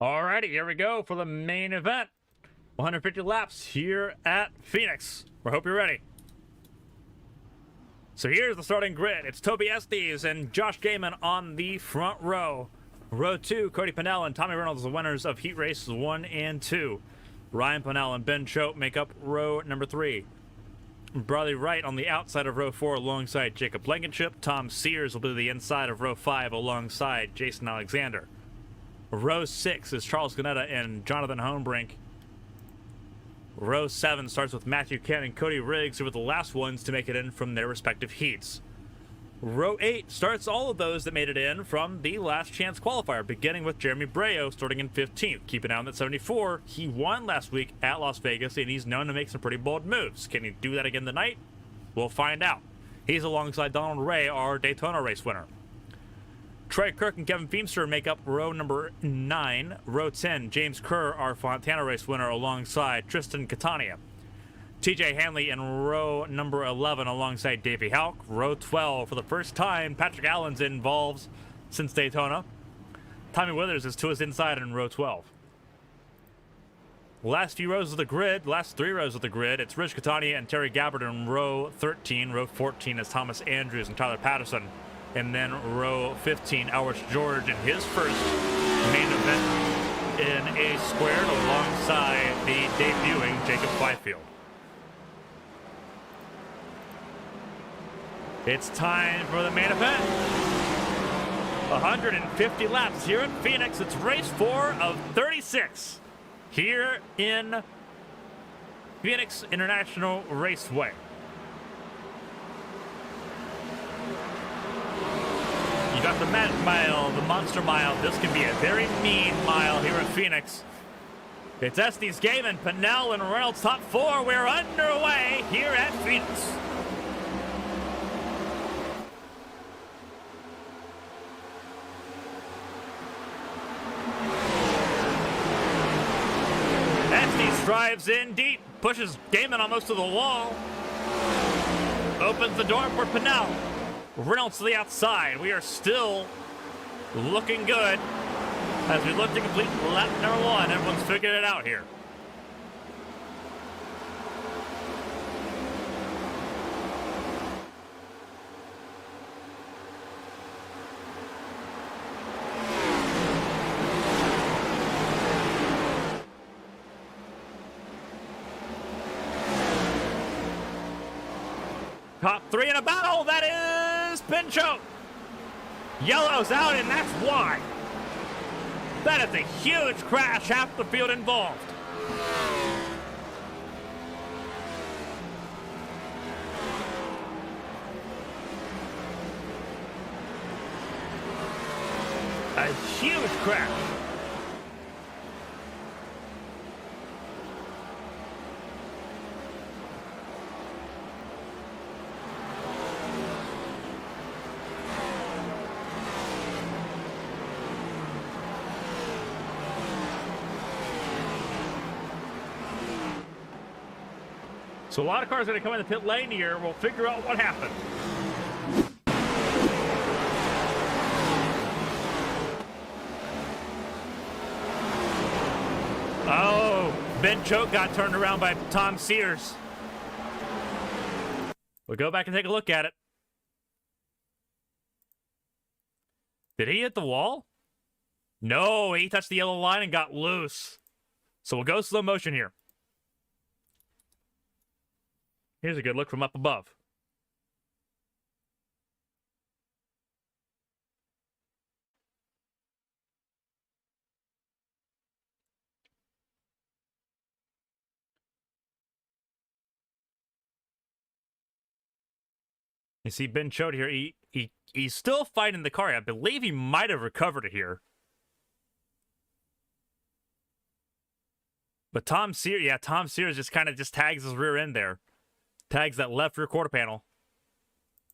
Alrighty, here we go for the main event. 150 laps here at Phoenix. We hope you're ready. So here's the starting grid. It's Toby Estes and Josh Gaiman on the front row. Row 2, Cody Pannell and Tommy Reynolds, the winners of heat races 1 and 2. Ryan Pannell and Ben Choate make up row number 3. Briley Wright on the outside of row 4 alongside Jacob Blankenship. Tom Sears will be the inside of row 5 alongside Jason Alexander. Row 6 is Charles Keneda and Jonathan Homebrink. Row 7 starts with Matthew Kent and Cody Riggs, who were the last ones to make it in from their respective heats. Row 8 starts all of those that made it in from the last chance qualifier, beginning with Jeremy Breo starting in 15th. Keep an eye on that 74. He won last week at Las Vegas, and he's known to make some pretty bold moves. Can he do that again tonight? We'll find out. He's alongside Donald Ray, our Daytona race winner. Trey Kirk and Kevin Feemster make up row number 9. Row 10, James Kerr, our Fontana race winner, alongside Tristan Catania. TJ Hanley in row number 11 alongside Davey Hauck. Row 12, for the first time, Patrick Allen's involved since Daytona. Tommy Withers is to his inside in row 12. Last few rows of the grid, last 3 rows of the grid, it's Rich Catania and Terry Gabbard in row 13. Row 14 is Thomas Andrews and Tyler Patterson. And then row 15, Elrich George in his first main event in A squared alongside the debuting Jacob Fifield. It's time for the main event. 150 laps here in Phoenix. It's race 4 of 36 here in Phoenix International Raceway. You got the Magic Mile, the Monster Mile. This can be a very mean mile here at Phoenix. It's Estes, Gaiman, Pannell, and Reynolds top 4. We're underway here at Phoenix. Estes drives in deep, pushes Gaiman almost to the wall. Opens the door for Pannell. Reynolds to the outside. We are still looking good as we look to complete lap number 1. Everyone's figured it out here. Top 3 in a battle. That is Pinchot. Yellow's out, and that's why. That is a huge crash, half the field involved. A huge crash. So a lot of cars are going to come in the pit lane here. We'll figure out what happened. Oh, Ben Choate got turned around by Tom Sears. We'll go back and take a look at it. Did he hit the wall? No, he touched the yellow line and got loose. So we'll go slow motion here. Here's a good look from up above. You see Ben Choate here. He's still fighting the car. I believe he might have recovered it here. But Tom Sears just kind of tags his rear end there. Tags that left rear quarter panel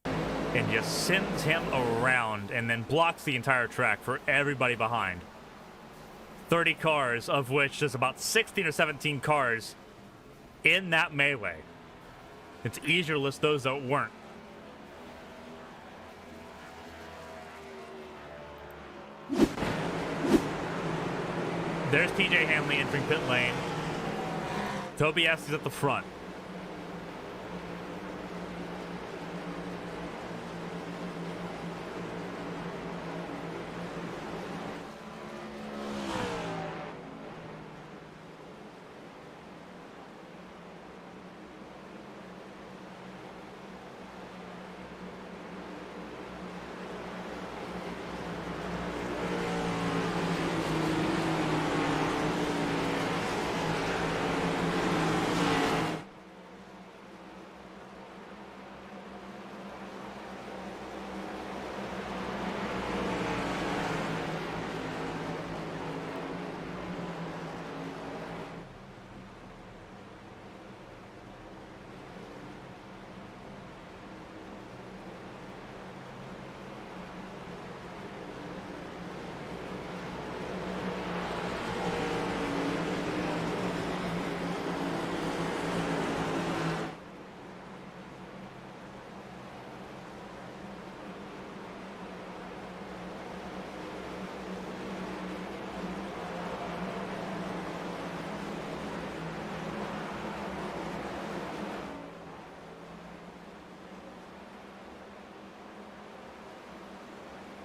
and just sends him around and then blocks the entire track for everybody behind. 30 cars, of which there's about 16 or 17 cars in that melee. It's easier to list those that weren't. There's TJ Hanley entering pit lane. Toby Estes at the front.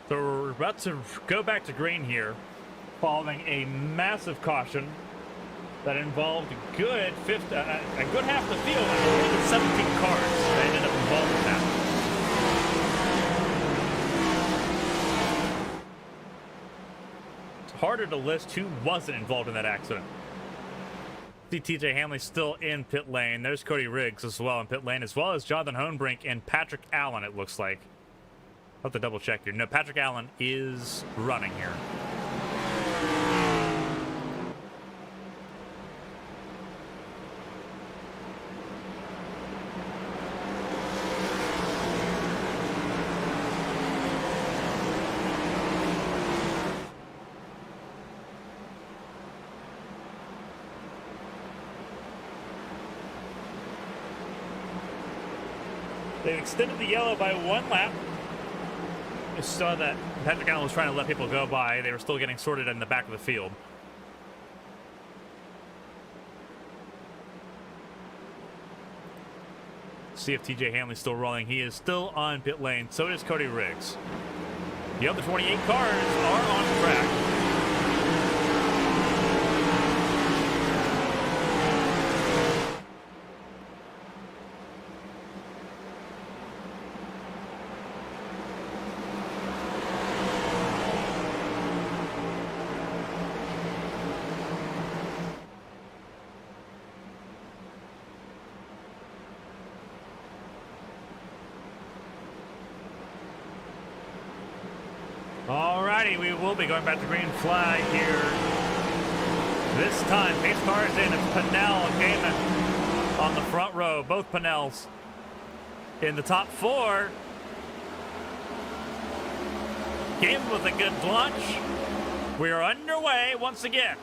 So we're about to go back to green here, following a massive caution that involved a good half the field. I believe it's 17 cars that ended up involved in that. It's harder to list who wasn't involved in that accident. See TJ Hanley still in pit lane. There's Cody Riggs as well in pit lane, as well as Jonathan Hohenbrink and Patrick Allen, it looks like. I'll have to double check here. No, Patrick Allen is running here. They've extended the yellow by 1 lap. You saw that Patrick Allen was trying to let people go by. They were still getting sorted in the back of the field. See if TJ Hanley's still rolling. He is still on pit lane. So is Cody Riggs. The other 28 cars are on track. Alrighty, we will be going back to green flag here. This time, pace cars in. It's Pannell and Gaiman on the front row. Both Pannells in the top 4. Gaiman with a good launch. We are underway once again.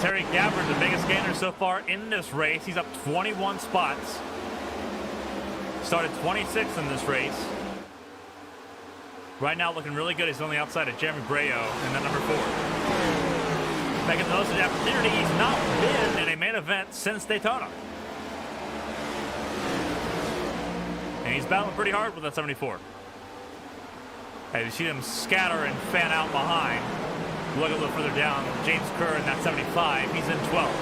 Terry Gabbard, the biggest gainer so far in this race. He's up 21 spots. Started 26th in this race. Right now looking really good. He's on the outside of Jeremy Brayo in the number 4. Making the most of the opportunity. He's not been in a main event since Daytona. And he's battling pretty hard with that 74. Hey, you see them scatter and fan out behind. Look a little further down, James Kerr in that 75. He's in 12th.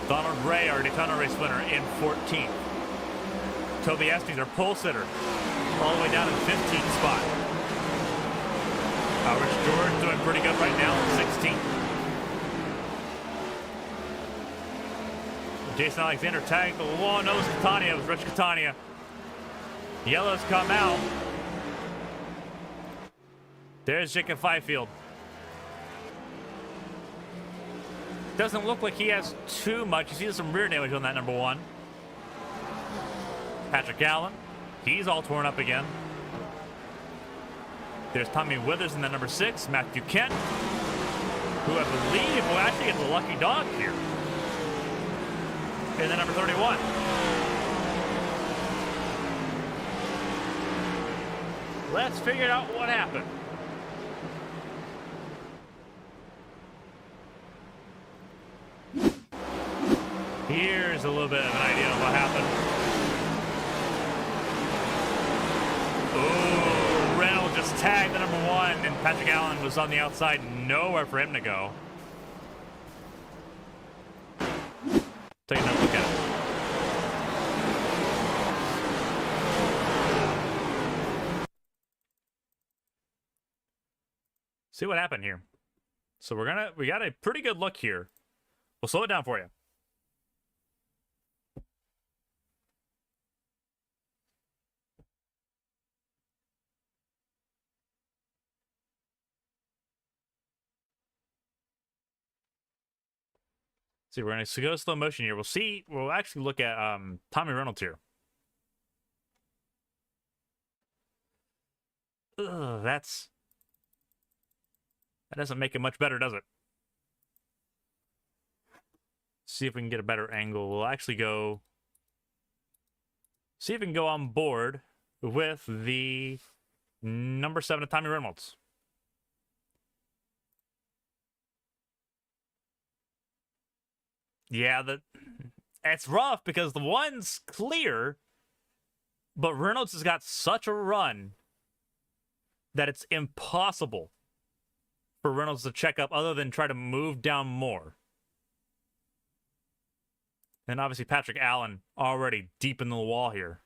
Donald Ray, our Daytona race winner, in 14th. Toby Estes, our pole sitter, all the way down in 15th spot. Howard George doing pretty good right now in 16th. Jason Alexander tagged the long-nosed Catania with Rich Catania. Yellows come out. There's Jacob Fifield. Doesn't look like he has too much. You see some rear damage on that number 1. Patrick Allen He's all torn up again. There's Tommy Withers in the number 6, Matthew Kent, who I believe will actually get the lucky dog here. And the number 31. Let's figure out what happened. Here's a little bit of an idea of what happened. Ooh, Reynolds just tagged the number 1, and Patrick Allen was on the outside. Nowhere for him to go. Take another look at it. See what happened here. So we got a pretty good look here. We'll slow it down for you. See, we're going to go slow motion here. We'll actually look at Tommy Reynolds here. Ugh, that doesn't make it much better, does it? See if we can get a better angle. We'll actually go... See if we can go on board with the number 7 of Tommy Reynolds. Yeah, it's rough because the 1's clear, but Reynolds has got such a run that it's impossible for Reynolds to check up other than try to move down more. And obviously Patrick Allen already deep in the wall here.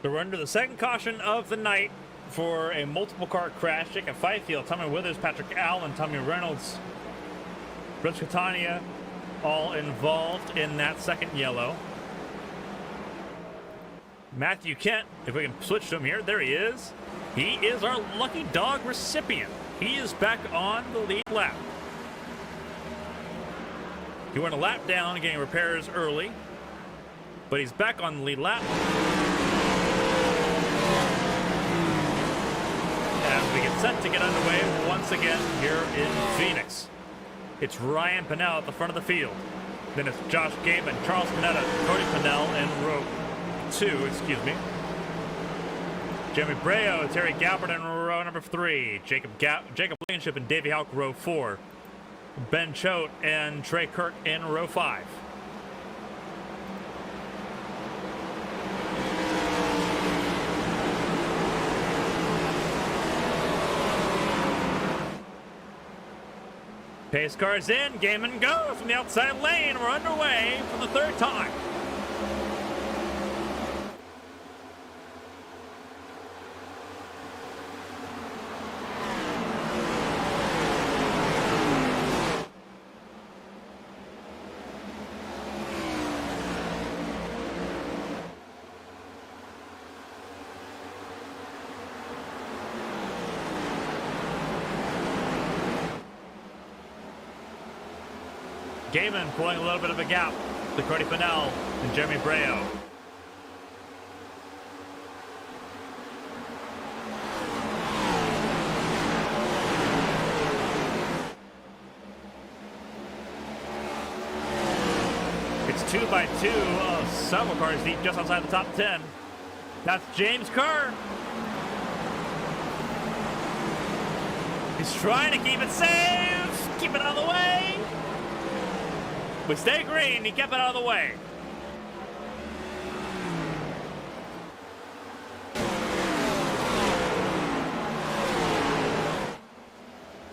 So we're under the second caution of the night for a multiple car crash. Jacob Fifield, Tommy Withers, Patrick Allen, Tommy Reynolds, Rich Catania, all involved in that second yellow. Matthew Kent, if we can switch to him here, there he is. He is our lucky dog recipient. He is back on the lead lap. He went a lap down, getting repairs early, but he's back on the lead lap. As we get set to get underway once again here in Phoenix. It's Ryan Pannell at the front of the field. Then it's Josh Gaiman, Charles Keneda, Cody Pannell, and row 2, excuse me. Jeremy Breo, Terry Galbert in row number 3. Jacob Blankenship and Davey Hauck, row 4. Ben Choate and Trey Kirk in row 5. Pace cars in, Gaiman goes from the outside lane. We're underway for the third time. Gaiman pulling a little bit of a gap to Cody Pannell and Jeremy Breo. It's 2 by 2, several cars deep just outside the top 10. That's James Kerr. He's trying to keep it safe. Keep it out of the way. We stay green. He kept it out of the way.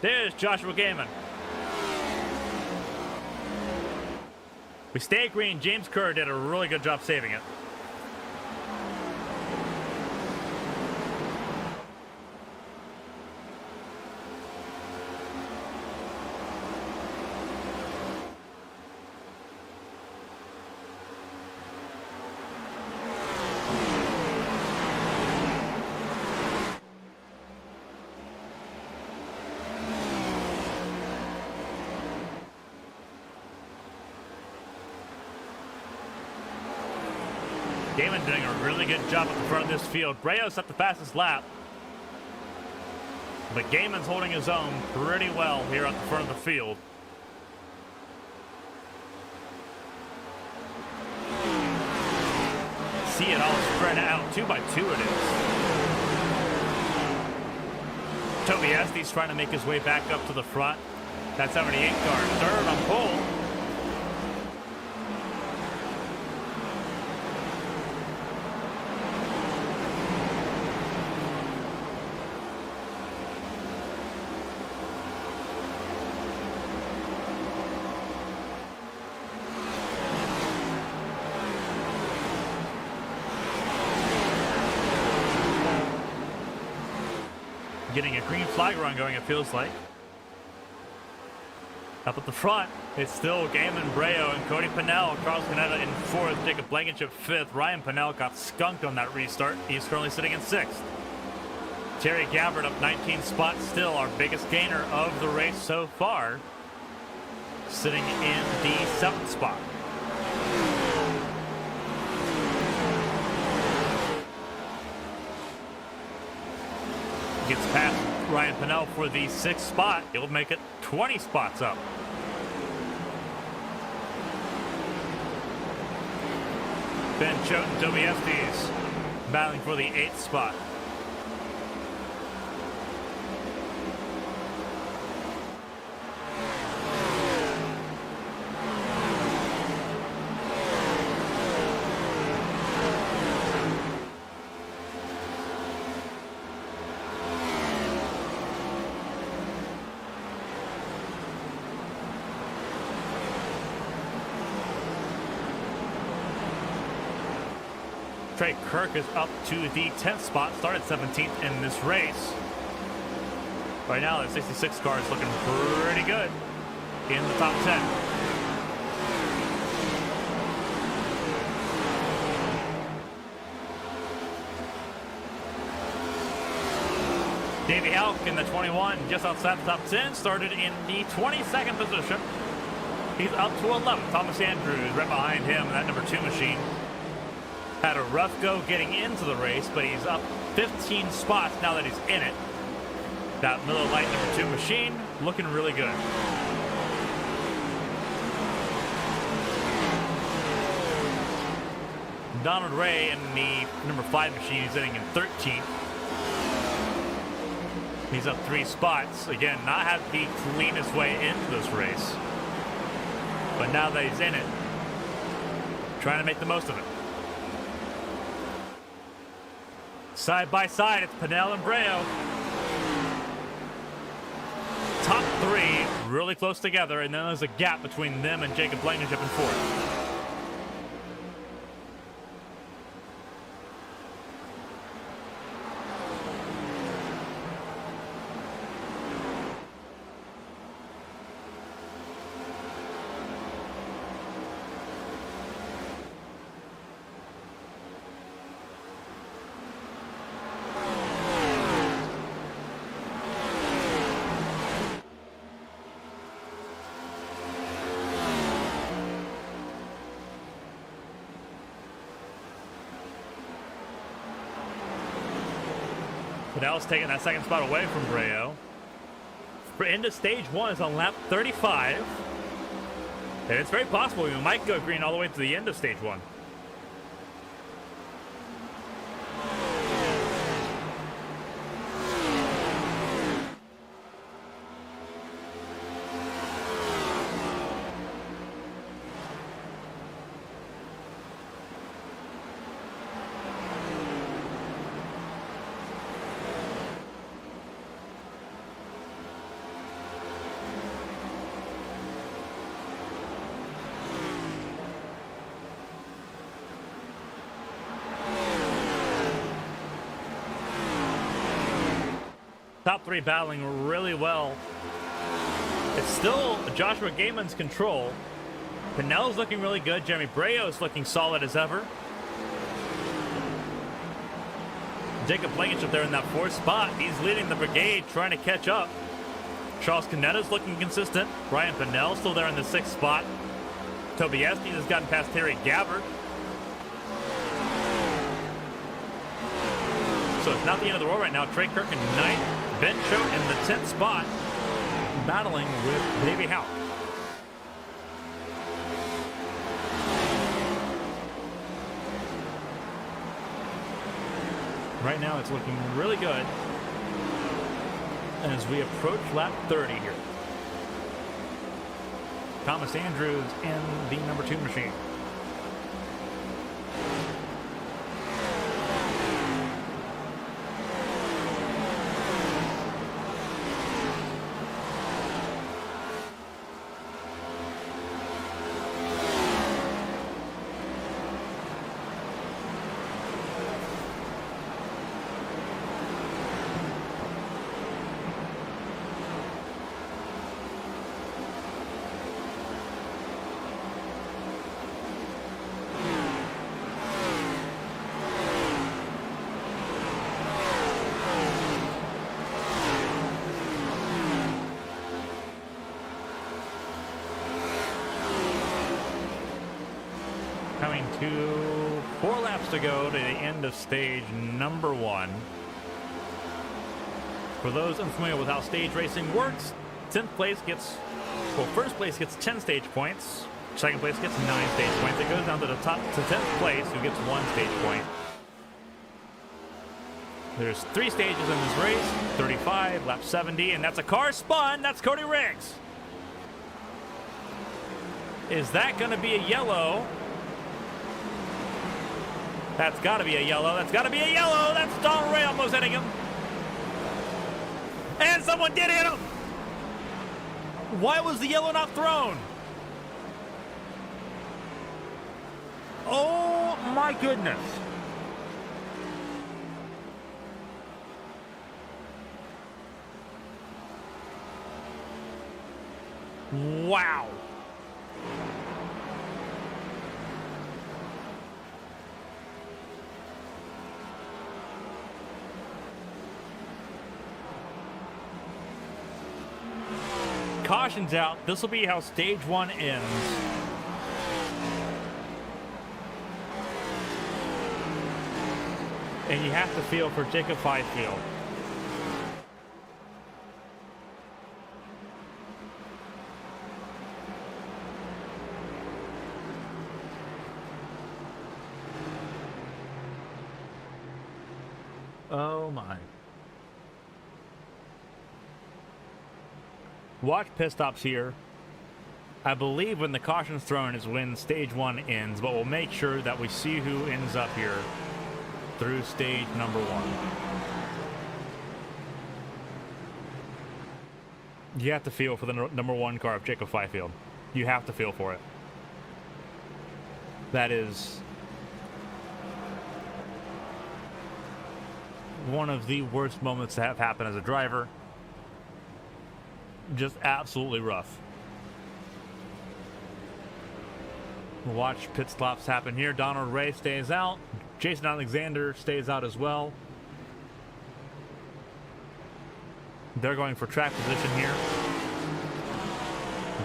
There's Joshua Gaiman. We stay green. James Kerr did a really good job saving it. Gaiman doing a really good job at the front of this field. Breo's at the fastest lap. But Gaiman's holding his own pretty well here at the front of the field. See it all spread out. 2 by 2 it is. Toby Estes trying to make his way back up to the front. That 78 car. Third on pole. Getting a green flag run going, it feels like. Up at the front, it's still Gaiman, Breo, and Cody Pannell. Carlos Keneda in 4th, Jacob Blankenship 5th. Ryan Pannell got skunked on that restart. He's currently sitting in 6th. Terry Gabbard up 19 spots, still our biggest gainer of the race so far. Sitting in the 7th spot. Gets past Ryan Pannell for the 6th spot. He'll make it 20 spots up. Ben Choate and Toby Estes battling for the 8th spot. Trey Kirk is up to the 10th spot, started 17th in this race. Right now, the 66 car is looking pretty good in the top 10. Davey Hauck in the 21, just outside the top 10, started in the 22nd position. He's up to 11th. Thomas Andrews right behind him in that number 2 machine. Had a rough go getting into the race, but he's up 15 spots now that he's in it. That Miller Lite number 2 machine looking really good. Donald Ray in the number 5 machine is sitting in 13th. He's up 3 spots. Again, not had the cleanest way into this race. But now that he's in it, trying to make the most of it. Side by side, it's Pannell and Breo. Top 3 really close together, and then there's a gap between them and Jacob Blankenship in 4th. Pannell's taking that 2nd spot away from Breo. Into stage 1 is on lap 35. And it's very possible we might go green all the way to the end of stage 1. three battling really well. It's still Joshua Gaiman's control. Pannell's looking really good. Jeremy Breault's looking solid as ever. Jacob Blankenship there in that fourth spot. He's leading the brigade, trying to catch up. Charles Keneda's looking consistent. Ryan Pannell still there in the sixth spot. Toby Estes has gotten past Terry Gabbard. So it's not the end of the road right now. Trey Kirk in ninth. Ben Choate in the 10th spot, battling with Davey Hauck. Right now it's looking really good as we approach lap 30 here. Thomas Andrews in the number 2 machine. Coming to 4 laps to go to the end of stage number 1. For those unfamiliar with how stage racing works, 10th place gets, well, first place gets 10 stage points, second place gets 9 stage points. It goes down to the top to 10th place, who gets 1 stage point. There's 3 stages in this race, 35, lap 70, and that's a car spun. That's Cody Riggs. Is that going to be a yellow? That's got to be a yellow. That's got to be a yellow. That's Donald Ray almost hitting him. And someone did hit him. Why was the yellow not thrown? Oh, my goodness. Wow. Caution's out. This will be how stage 1 ends. And you have to feel for Jacob Fifield. Oh my. Watch pit stops here. I believe when the caution's thrown is when stage 1 ends, but we'll make sure that we see who ends up here through stage number 1. You have to feel for the number 1 car of Jacob Fifield. You have to feel for it. That is one of the worst moments to have happen as a driver. Just absolutely rough. Watch pit stops happen here. Donald Ray stays out. Jason Alexander stays out as well. They're going for track position here.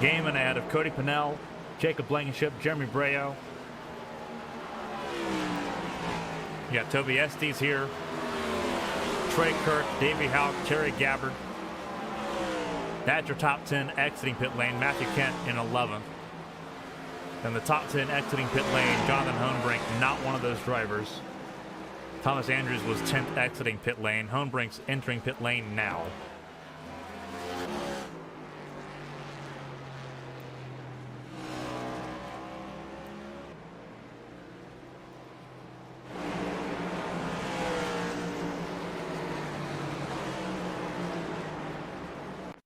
Gaiman ahead of Cody Pannell, Jacob Blankenship, Jeremy Breault. You got Toby Estes here. Trey Kirk, Davey Hauck, Terry Gabbard. That's your top 10 exiting pit lane. Matthew Kent in 11th. And the top 10 exiting pit lane, Jonathan Hohenbrink, not one of those drivers. Thomas Andrews was 10th exiting pit lane. Hohenbrink's entering pit lane now.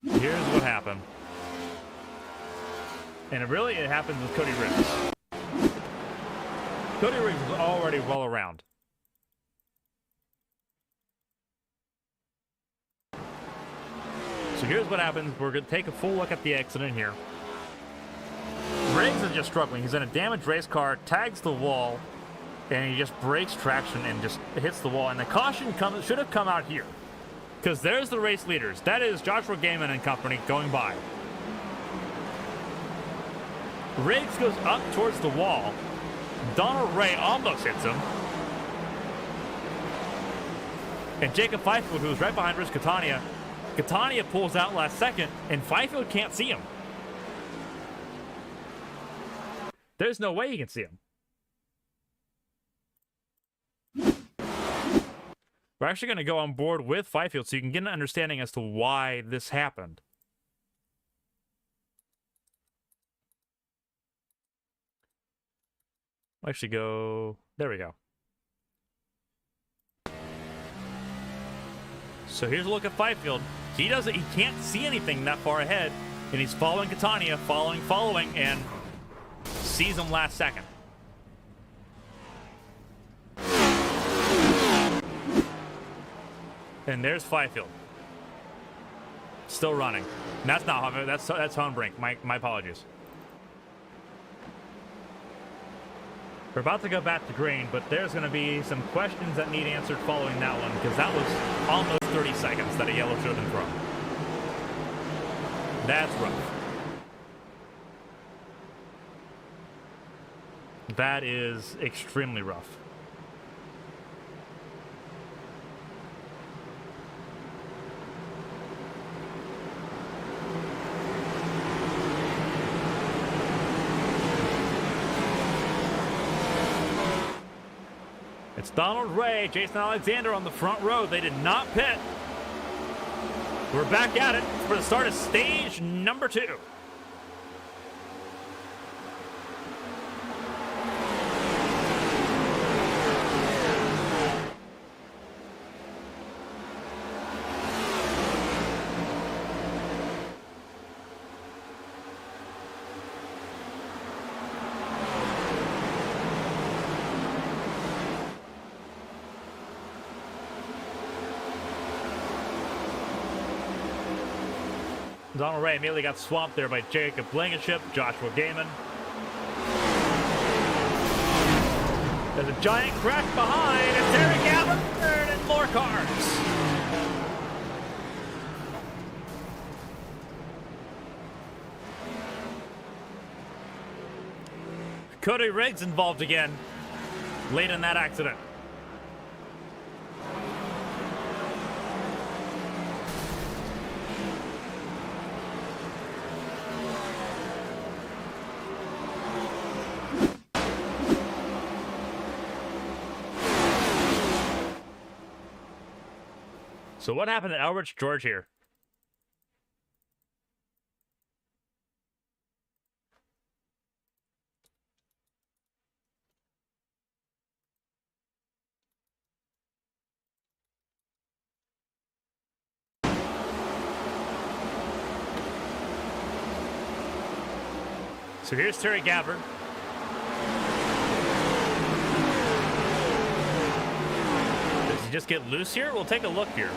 Here's what happened. And it happens with Cody Riggs. Cody Riggs was already well around. So here's what happens. We're going to take a full look at the accident here. Riggs is just struggling. He's in a damaged race car, tags the wall, and he just breaks traction and just hits the wall. And the caution should have come out here, because there's the race leaders. That is Joshua Gaiman and company going by. Riggs goes up towards the wall. Donald Ray almost hits him. And Jacob Fifield, who was right behind Rich Catania, pulls out last second, and Fifield can't see him. There's no way he can see him. We're actually going to go on board with Fifield so you can get an understanding as to why this happened. We'll actually go... There we go. So here's a look at Fifield. He can't see anything that far ahead, and he's following Catania, following, and sees him last second. And there's Fifield. Still running. And that's not Hauck, that's Hohenbrink. My apologies. We're about to go back to green, but there's going to be some questions that need answered following that one, because that was almost 30 seconds that a yellow should have been thrown. That's rough. That is extremely rough. It's Donald Ray, Jason Alexander on the front row. They did not pit. We're back at it for the start of stage number 2. Donald Ray immediately got swamped there by Jacob Blankenship, Joshua Gaiman. There's a giant crash behind, and Terry Gavin third, and more cars. Cody Riggs involved again late in that accident. So what happened to Elrich George here? So here's Terry Gabbard. Does he just get loose here? We'll take a look here.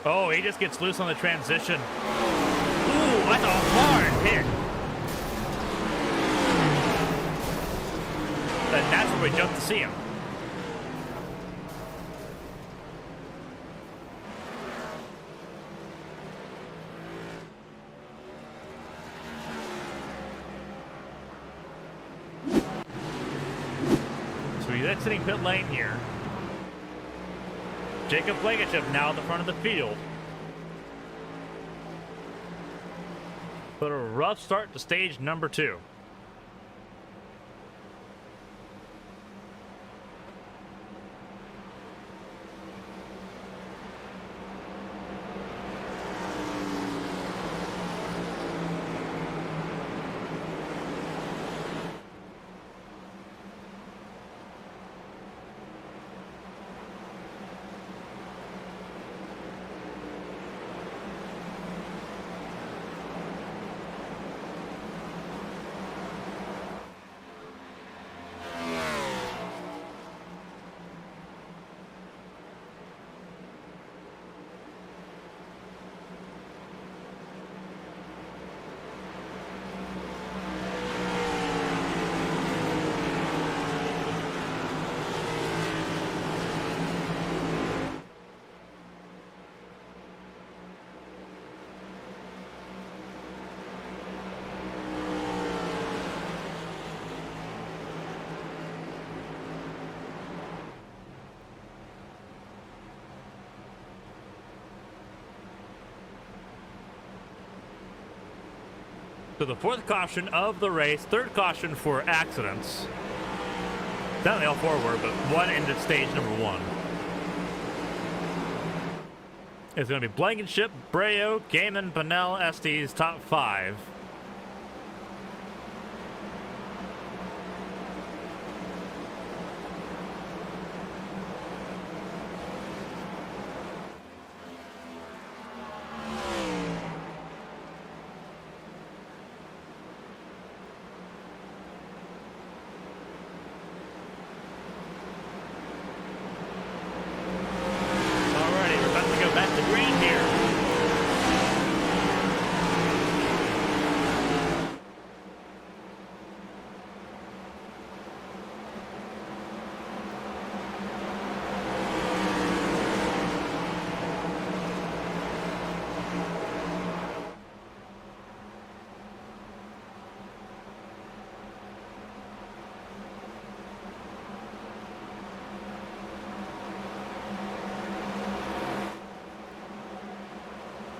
Oh, he just gets loose on the transition. Ooh, that's a hard hit. And that's where we jumped to see him. So he's exiting pit lane here. Jacob Blankenship now at the front of the field. But a rough start to stage number 2. So the fourth caution of the race, third caution for accidents. Definitely all four were, but one ended stage number one. It's going to be Blankenship, Breo, Gaiman, Pannell, Estes, top five.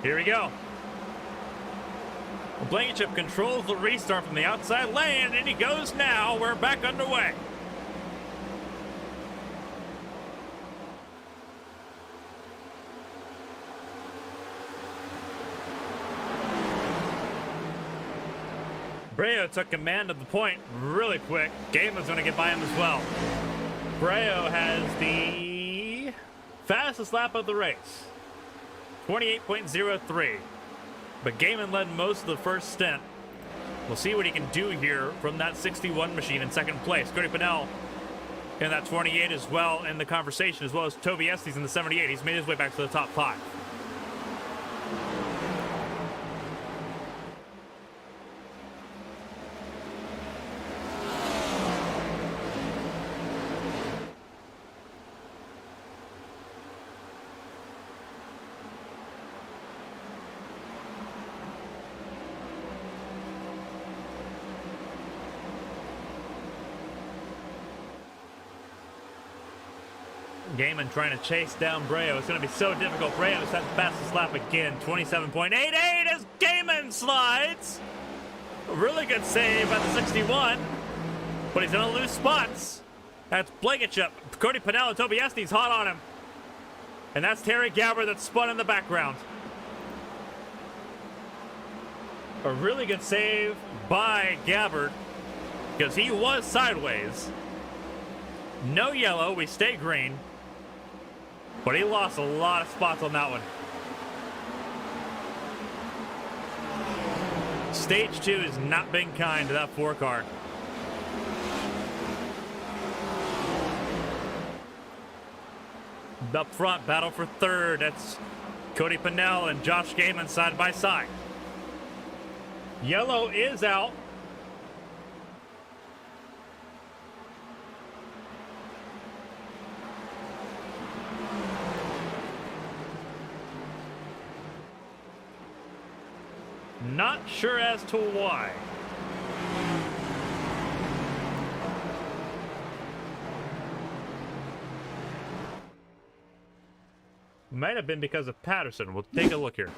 Here we go. Blankenship controls the restart from the outside lane, and he goes now. We're back underway. Breo took command of the point really quick. Gaiman's going to get by him as well. Breo has the fastest lap of the race. 28.03. But Gaiman led most of the first stint. We'll see what he can do here from that 61 machine in second place. Cody Pannell in that 28 as well in the conversation, as well as Toby Estes in the 78. He's made his way back to the top five. Gaiman trying to chase down Breo. It's going to be so difficult. Breo's had the fastest lap again. 27.88 as Gaiman slides. A really good save at the 61. But he's going to lose spots. That's Blankenship. Cody Pannell and Toby Estes hot on him. And that's Terry Gabbard that's spun in the background. A really good save by Gabbard because he was sideways. No yellow. We stay green. But he lost a lot of spots on that one. Stage 2 has not been kind to that 4 car. Up front, battle for third. That's Cody Pannell and Josh Gaiman side by side. Yellow is out. Not sure as to why. Might have been because of Patterson. We'll take a look here.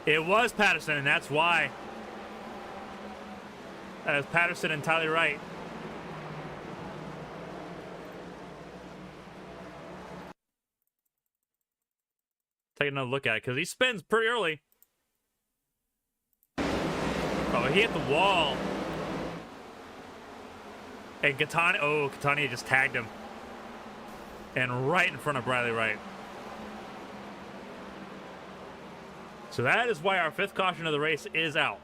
It was Patterson, and that's why. That is Patterson and Tyler Wright. Take another look at it, because he spins pretty early. Oh, he hit the wall. And Catania just tagged him. And right in front of Briley Wright. So that is why our 5th caution of the race is out.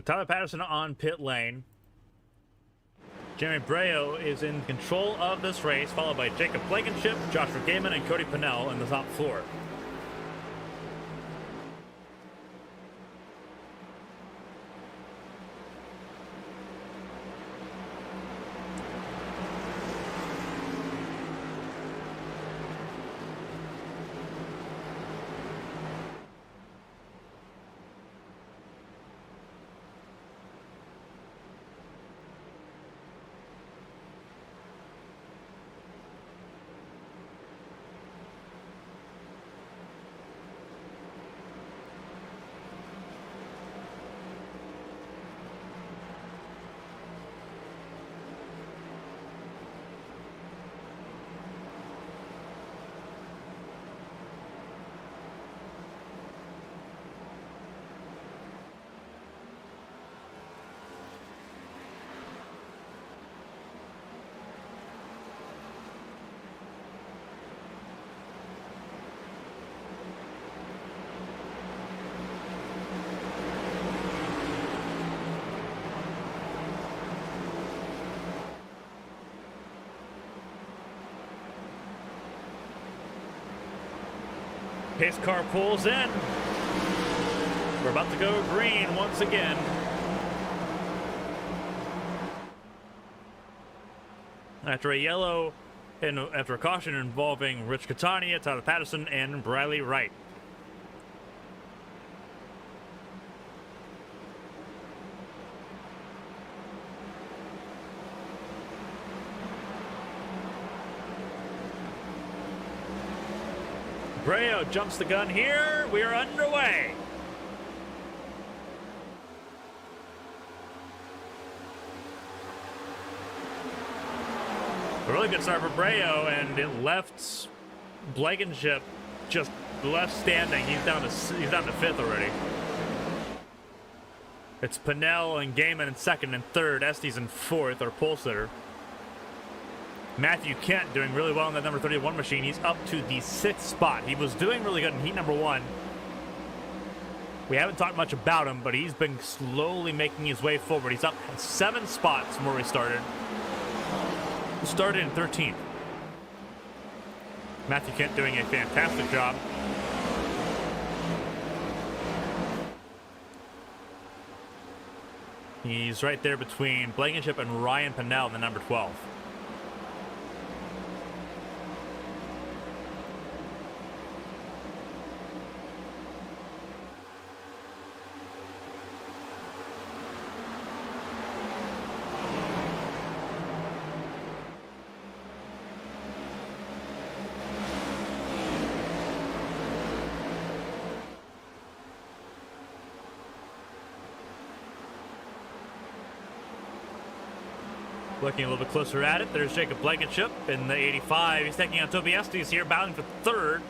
with Tyler Patterson on pit lane. Jeremy Breo is in control of this race, followed by Jacob Blankenship, Joshua Gaiman, and Cody Pannell in the top four. Pace car pulls in. We're about to go green once again. After a yellow and after a caution involving Rich Catania, Tyler Patterson, and Briley Wright. Breo jumps the gun here. We are underway. A really good start for Breo, and it left Blankenship just left standing. He's down to fifth already. It's Pannell and Gaiman in second and third. Estes in fourth, our pole sitter. Matthew Kent doing really well in that number 31 machine. He's up to the 6th spot. He was doing really good in heat number 1. We haven't talked much about him, but he's been slowly making his way forward. He's up 7 spots from where we started. We started in 13th. Matthew Kent doing a fantastic job. He's right there between Blankenship and Ryan Pannell in the number 12. Looking a little bit closer at it, there's Jacob Blankenship in the 85. He's taking on Toby Estes here, battling for third.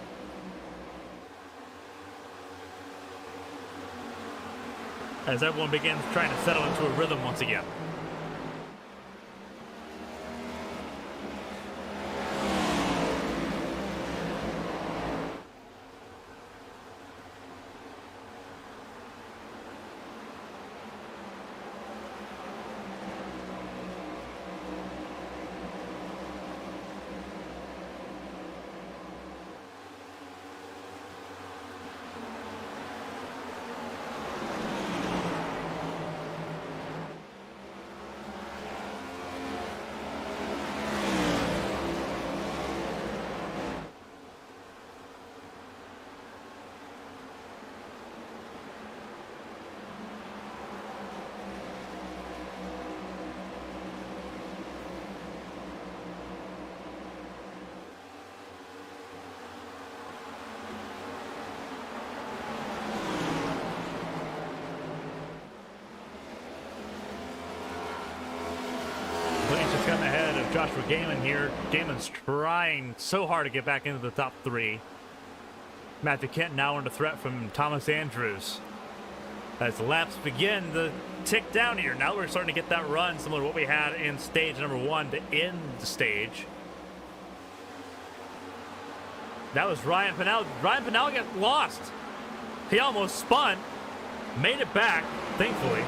As everyone begins trying to settle into a rhythm once again. Gotten ahead of Joshua Gaiman here. Gaiman's trying so hard to get back into the top 3. Matthew Kent now under threat from Thomas Andrews. As the laps begin to tick down here. Now we're starting to get that run similar to what we had in stage number 1 to end the stage. That was Ryan Pannell. Ryan Pannell got lost. He almost spun. Made it back, thankfully.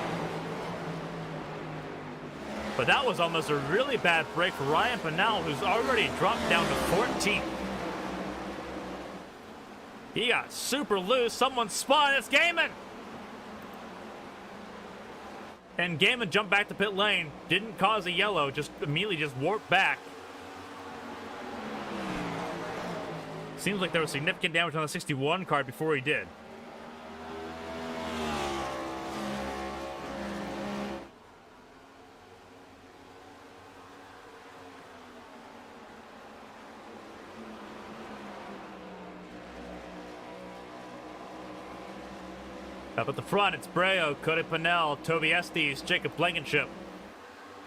But that was almost a really bad break for Ryan Pannell, who's already dropped down to 14th. He got super loose. Someone spun. It's Gaiman. And Gaiman jumped back to pit lane. Didn't cause a yellow. Just immediately just warped back. Seems like there was significant damage on the 61 car before he did. Up at the front, it's Breo, Cody Pannell, Toby Estes, Jacob Blankenship.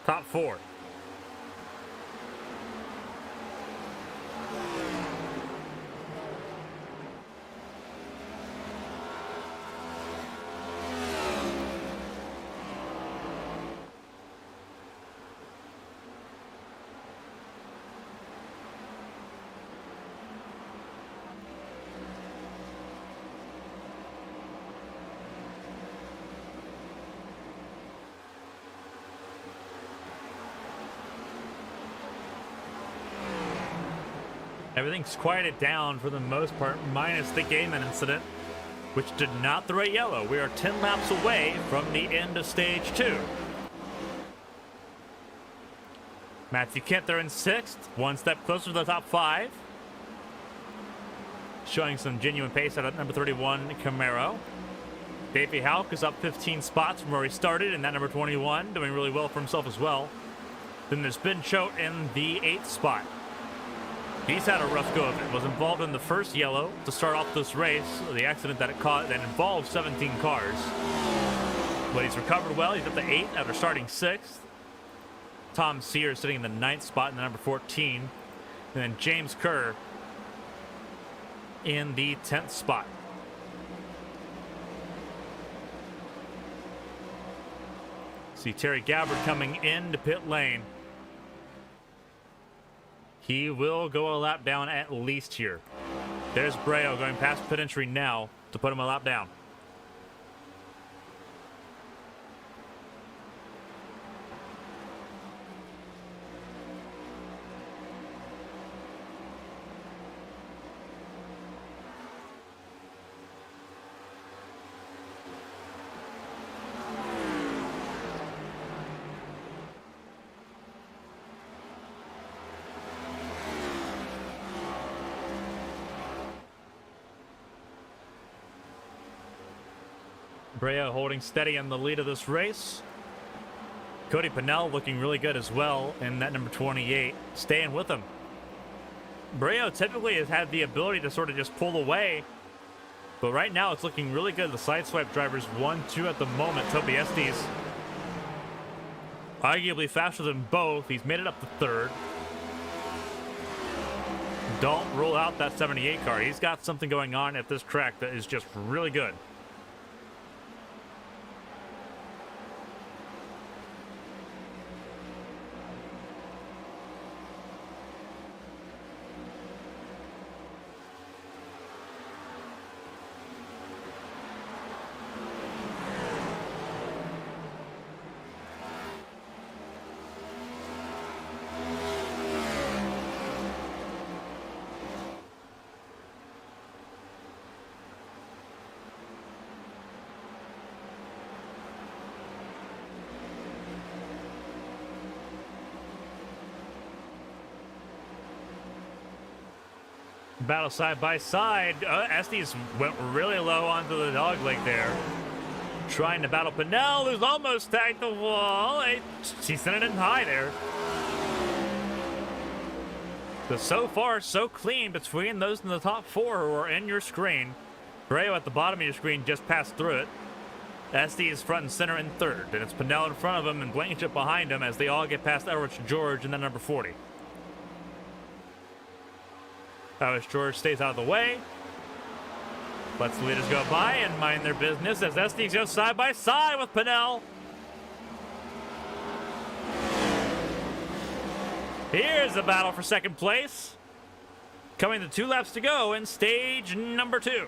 Top four. Everything's quieted down for the most part, minus the Gaiman incident, which did not throw a yellow. We are 10 laps away from the end of stage 2. Matthew Kent, they're in 6th, one step closer to the top 5. Showing some genuine pace out of number 31, Camaro. Davey Hauck is up 15 spots from where he started, and that number 21, doing really well for himself as well. Then there's Ben Choate in the 8th spot. He's had a rough go of it. Was involved in the first yellow to start off this race, the accident that it caused that involved 17 cars. But he's recovered well. He's up to 8th after starting 6th. Tom Sears sitting in the 9th spot in the number 14. And then James Kerr in the 10th spot. See Terry Gabbard coming into pit lane. He will go a lap down at least here. There's Breo going past pit entry now to put him a lap down. Breo holding steady in the lead of this race. Cody Pannell looking really good as well in that number 28, staying with him. Breo typically has had the ability to sort of just pull away, but right now it's looking really good. The sideswipe drivers 1-2 at the moment. Toby Estes arguably faster than both. He's made it up to 3rd. Don't rule out that 78 car. He's got something going on at this track that is just really good. Battle side by side. Estes went really low onto the dog leg there. Trying to battle Pannell, who's almost tagged the wall. She sent it in high there. So far, so clean between those in the top 4 who are in your screen. Breo at the bottom of your screen just passed through it. Estes front and center in 3rd. And it's Pannell in front of him and Blankenship behind him as they all get past Elrich George and then number 40. Elrich George stays out of the way. Lets the leaders go by and mind their business as Estes goes side by side with Pannell. Here's the battle for second place. Coming to 2 laps to go in stage number 2.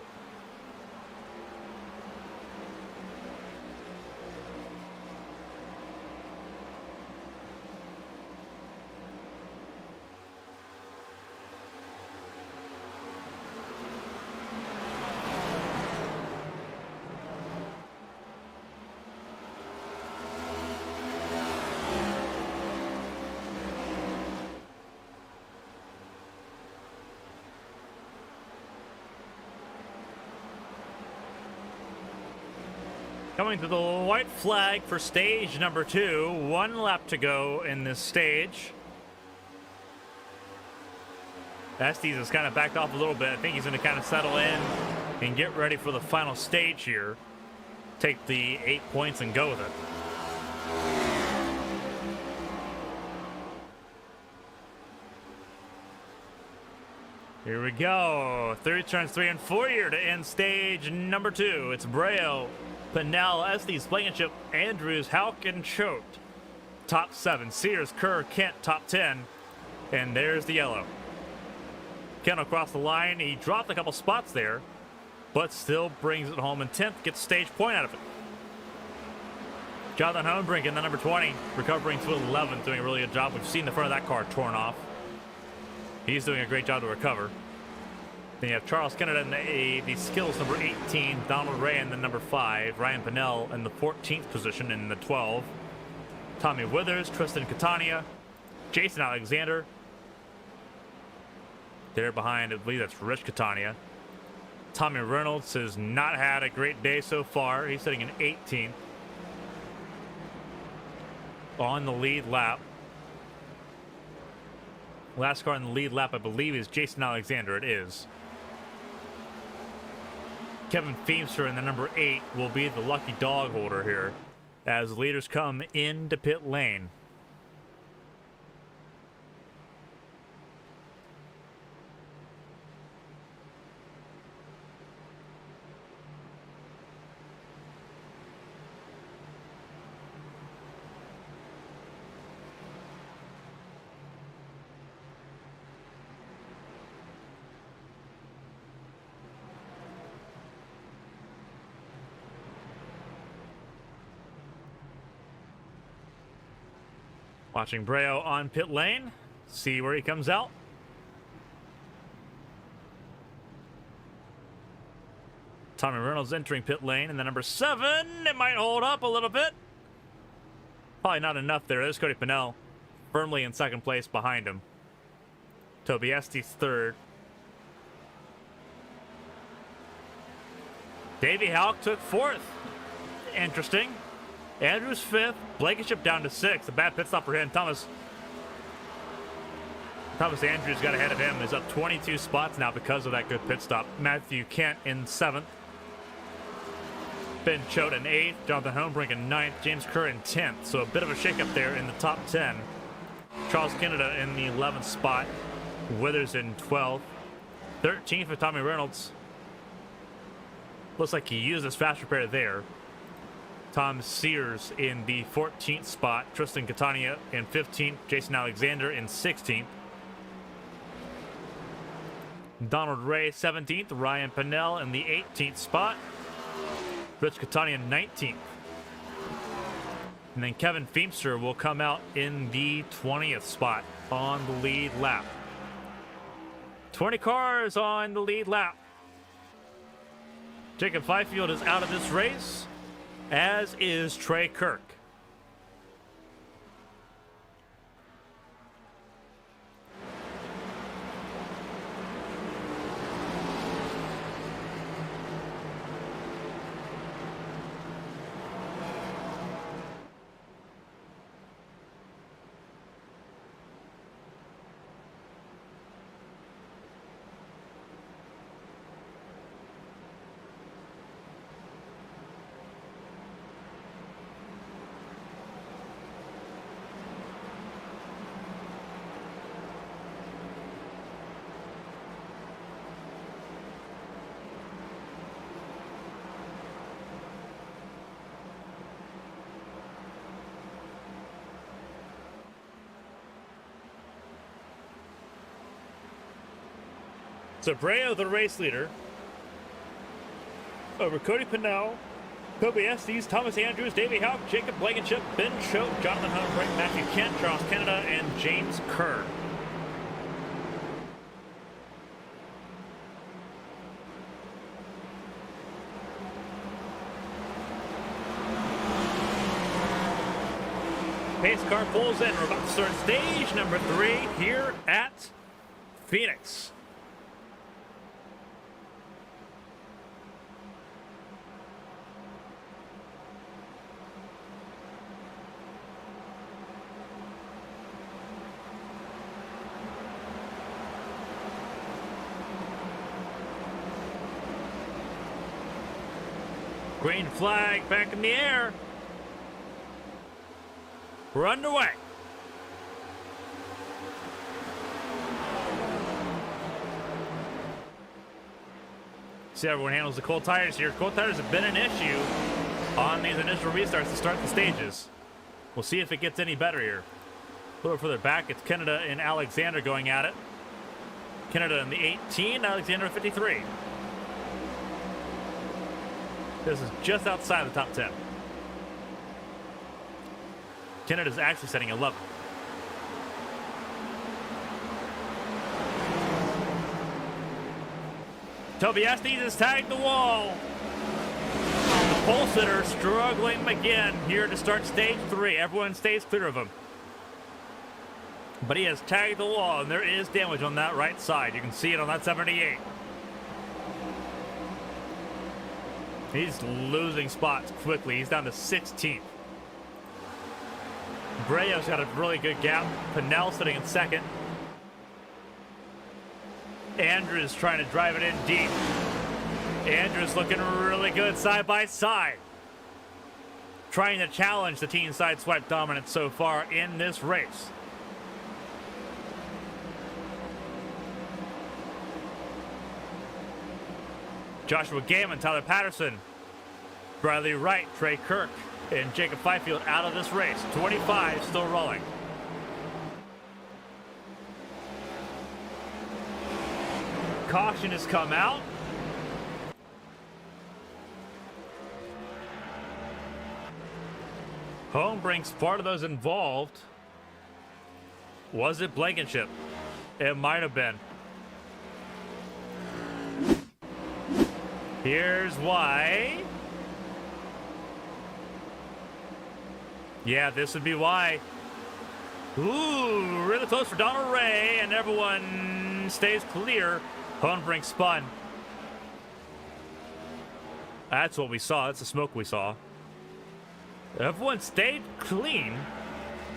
Coming to the white flag for stage number 2. 1 lap to go in this stage. Estes has kind of backed off a little bit. I think he's going to kind of settle in and get ready for the final stage here. Take the 8 points and go with it. Here we go. 3 turns 3 and 4 here to end stage number 2. It's Braille, Pannell, Estes, Blankenship, Andrews, Hauck, and Choate. Top 7. Sears, Kerr, Kent, top 10. And there's the yellow. Kent across the line. He dropped a couple spots there, but still brings it home in 10th. Gets stage point out of it. Jonathan Hohenbrink in the number 20, recovering to 11th, doing a really good job. We've seen the front of that car torn off. He's doing a great job to recover. Then you have Charles Keneda in the skills number 18, Donald Ray in the number 5, Ryan Pannell in the 14th position in the 12, Tommy Withers, Tristan Catania, Jason Alexander. There behind, I believe that's Rich Catania. Tommy Reynolds has not had a great day so far. He's sitting in 18th on the lead lap. Last car in the lead lap, I believe, is Jason Alexander. It is. Kevin Feemster in the number 8 will be the lucky dog holder here as leaders come into pit lane. Watching Breo on pit lane. See where he comes out. Tommy Reynolds entering pit lane in the number 7. It might hold up a little bit. Probably not enough there. There's Cody Pannell firmly in second place behind him. Toby Estes third. Davey Hauck took 4th. Interesting. Andrews 5th, Blankenship down to 6th. A bad pit stop for him. Thomas Andrews got ahead of him. Is up 22 spots now because of that good pit stop. Matthew Kent in 7th. Ben Choate in 8th. Jonathan Hohenbrink in 9th. James Kerr in 10th. So a bit of a shakeup there in the top 10. Charles Keneda in the 11th spot. Withers in 12th. 13th for Tommy Reynolds. Looks like he used his fast repair there. Tom Sears in the 14th spot. Tristan Catania in 15th. Jason Alexander in 16th. Donald Ray 17th. Ryan Pannell in the 18th spot. Rich Catania 19th. And then Kevin Feemster will come out in the 20th spot on the lead lap. 20 cars on the lead lap. Jacob Fifield is out of this race, as is Trey Kirk. So Breo, the race leader, over Cody Pannell, Toby Estes, Thomas Andrews, Davey Hauck, Jacob Blankenship, Ben Choate, Jonathan Hohenbrink, Matthew Kent, Charles Keneda, and James Kerr. Pace car pulls in. We're about to start stage number 3 here at Phoenix. Green flag back in the air. We're underway. See, everyone handles the cold tires here. Cold tires have been an issue on these initial restarts to start the stages. We'll see if it gets any better here. A little further back, it's Keneda and Alexander going at it. Keneda in the 18, Alexander 53. This is just outside the top 10. Keneda's actually setting 11. Tobiastes has tagged the wall. The pole sitter struggling again here to start stage 3. Everyone stays clear of him. But he has tagged the wall, and there is damage on that right side. You can see it on that 78. He's losing spots quickly. He's down to 16th. Breo's got a really good gap. Pannell sitting in second. Andrews trying to drive it in deep. Andrews looking really good side by side. Trying to challenge the team side swipe dominance so far in this race. Joshua Gaiman, Tyler Patterson, Briley Wright, Trey Kirk, and Jacob Fifield out of this race. 25 still rolling. Caution has come out. Home brings part of those involved. Was it Blankenship? It might have been. Here's why. Yeah, this would be why. Ooh, really close for Donald Ray, and everyone stays clear. Hohenbrink spun. That's what we saw. That's the smoke we saw. Everyone stayed clean,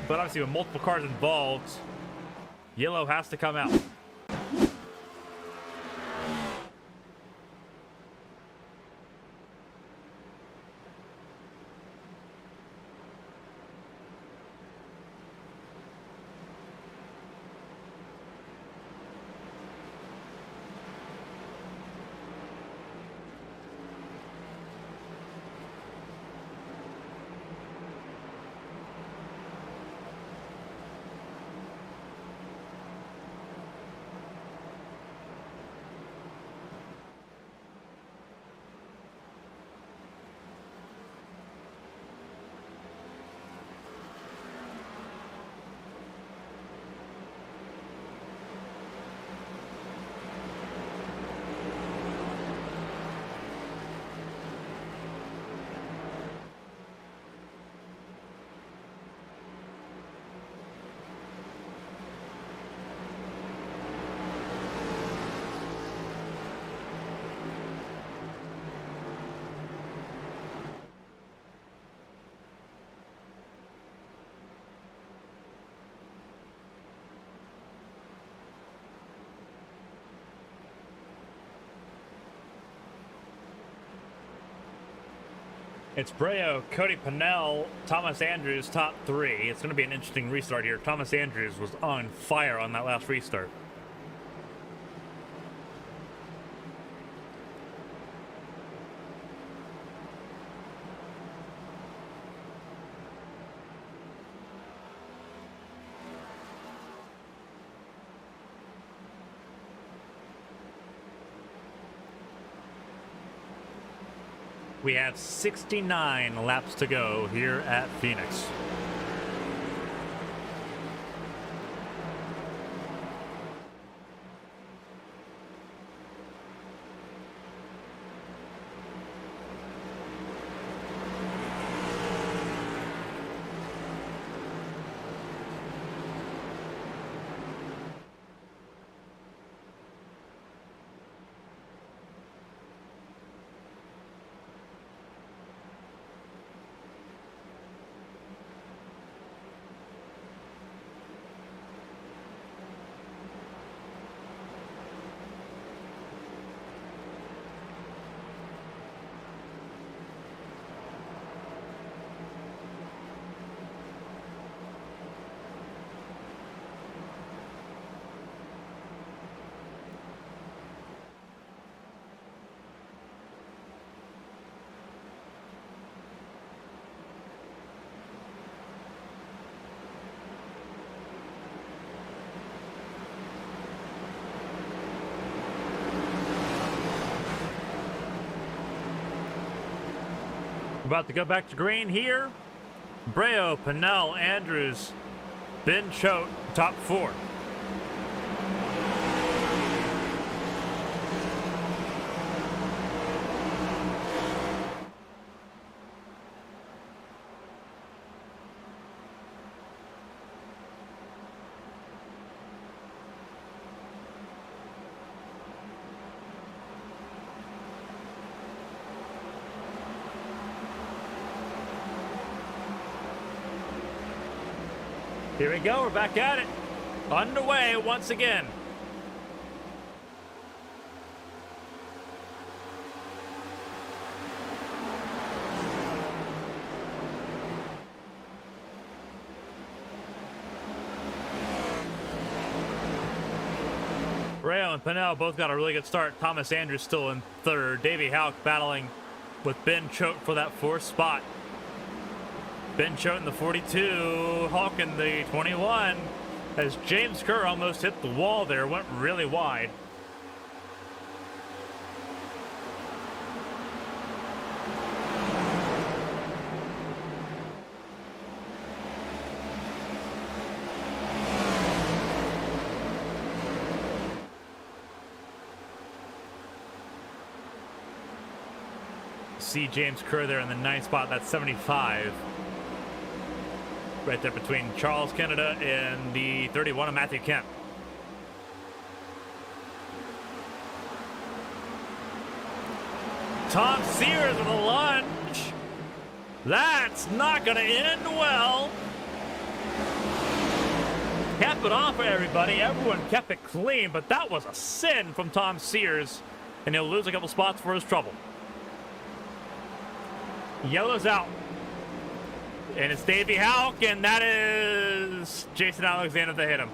but obviously with multiple cars involved, yellow has to come out. It's Breo, Cody Pannell, Thomas Andrews, top 3. It's going to be an interesting restart here. Thomas Andrews was on fire on that last restart. We have 69 laps to go here at Phoenix. About to go back to green here. Breo, Pannell, Andrews, Ben Choate, top 4. Here we go, we're back at it. Underway once again. Breo and Pannell both got a really good start. Thomas Andrews still in 3rd. Davey Hauck battling with Ben Choate for that 4th spot. Ben Choate in the 42, Hauck in the 21, as James Kerr almost hit the wall there, went really wide. See James Kerr there in the 9th spot, that's 75. Right there between Charles Keneda and the 31 of Matthew Kemp. Tom Sears with a lunge. That's not going to end well. Cap it off for everybody. Everyone kept it clean, but that was a sin from Tom Sears, and he'll lose a couple spots for his trouble. Yellow's out. And it's Davey Hauck, and that is Jason Alexander that hit him.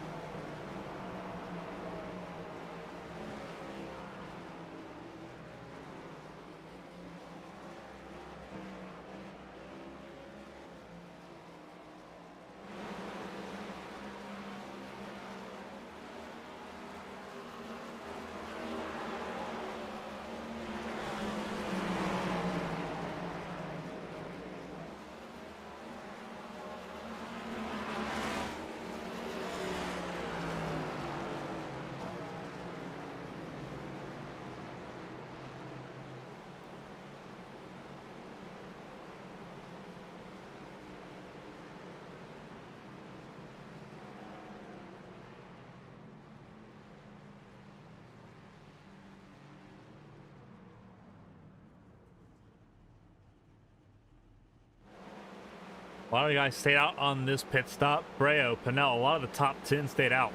A lot of the guys stayed out on this pit stop. Breo, Pannell, a lot of the top 10 stayed out.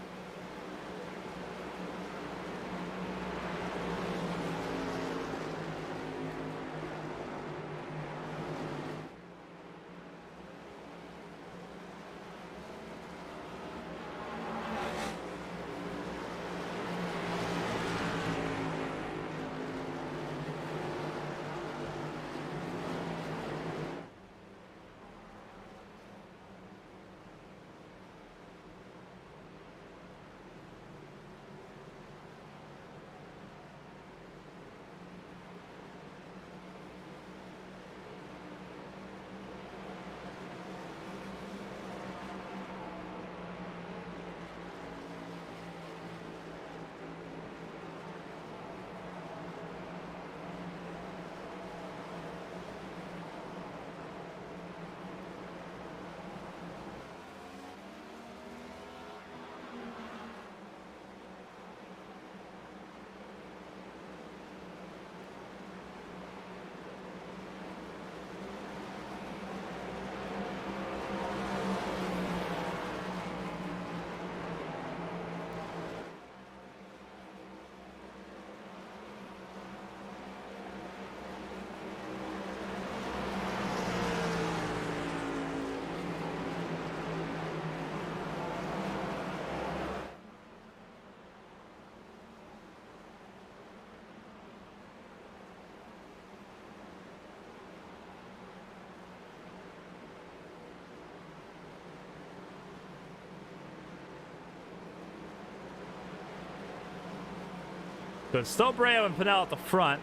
So it's still Breo and Pannell at the front.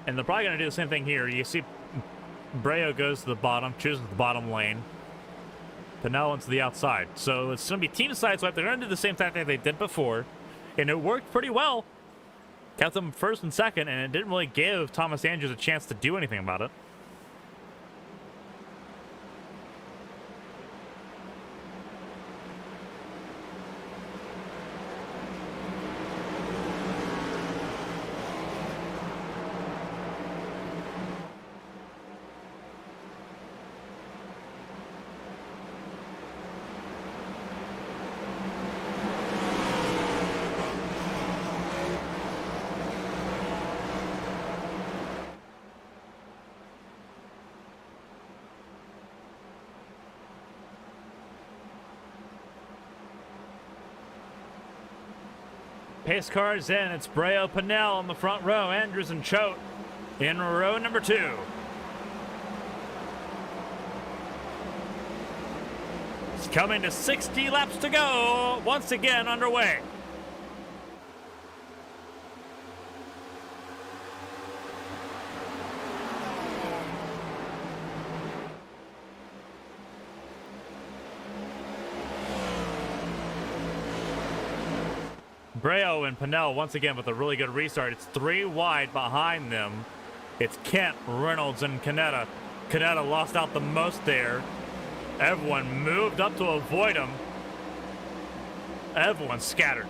And they're probably going to do the same thing here. You see Breo goes to the bottom, chooses the bottom lane. Pannell into the outside. So it's going to be team sideswipe. They're going to do the same tactic they did before. And it worked pretty well. Kept them first and second, and it didn't really give Thomas Andrews a chance to do anything about it. Pace cars in. It's Breo, Pannell in the front row. Andrews and Choate in row number 2. It's coming to 60 laps to go. Once again underway. Breo and Pannell once again with a really good restart. It's 3 wide behind them. It's Kent, Reynolds, and Keneda. Keneda lost out the most there. Everyone moved up to avoid him. Everyone scattered.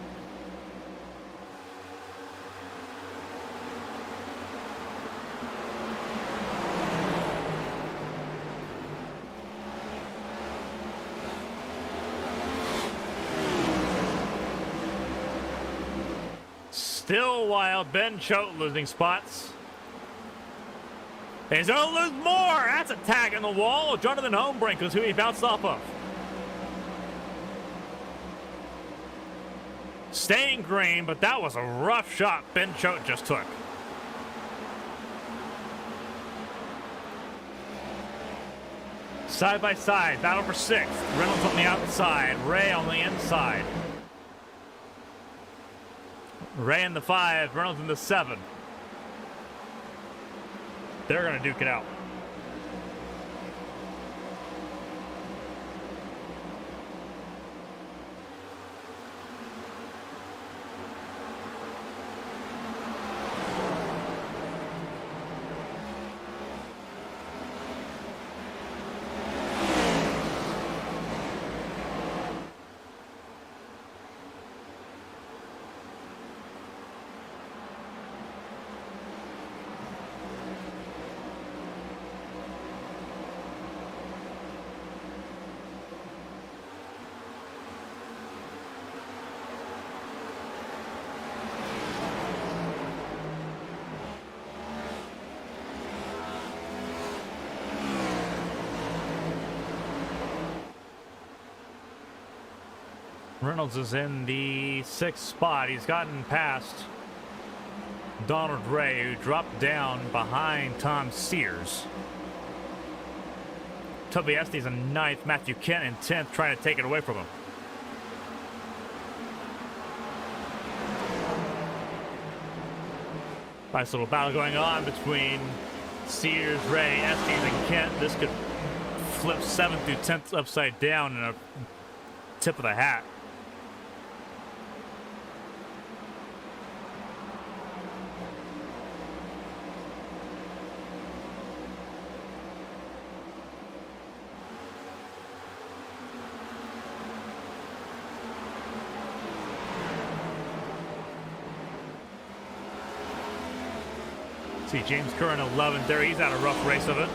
Still wild. Ben Choate losing spots. He's going to lose more. That's a tag in the wall. Jonathan Homebrink was who he bounced off of. Staying green, but that was a rough shot Ben Choate just took. Side by side, battle for 6th. Reynolds on the outside, Ray on the inside. Ray in the 5, Reynolds in the 7. They're going to duke it out. Reynolds is in the 6th spot. He's gotten past Donald Ray, who dropped down behind Tom Sears. Toby Estes in 9th, Matthew Kent in 10th, trying to take it away from him. Nice little battle going on between Sears, Ray, Estes, and Kent. This could flip 7th through 10th upside down in a tip of the hat. See James Kerr in 11th there. He's had a rough race of it.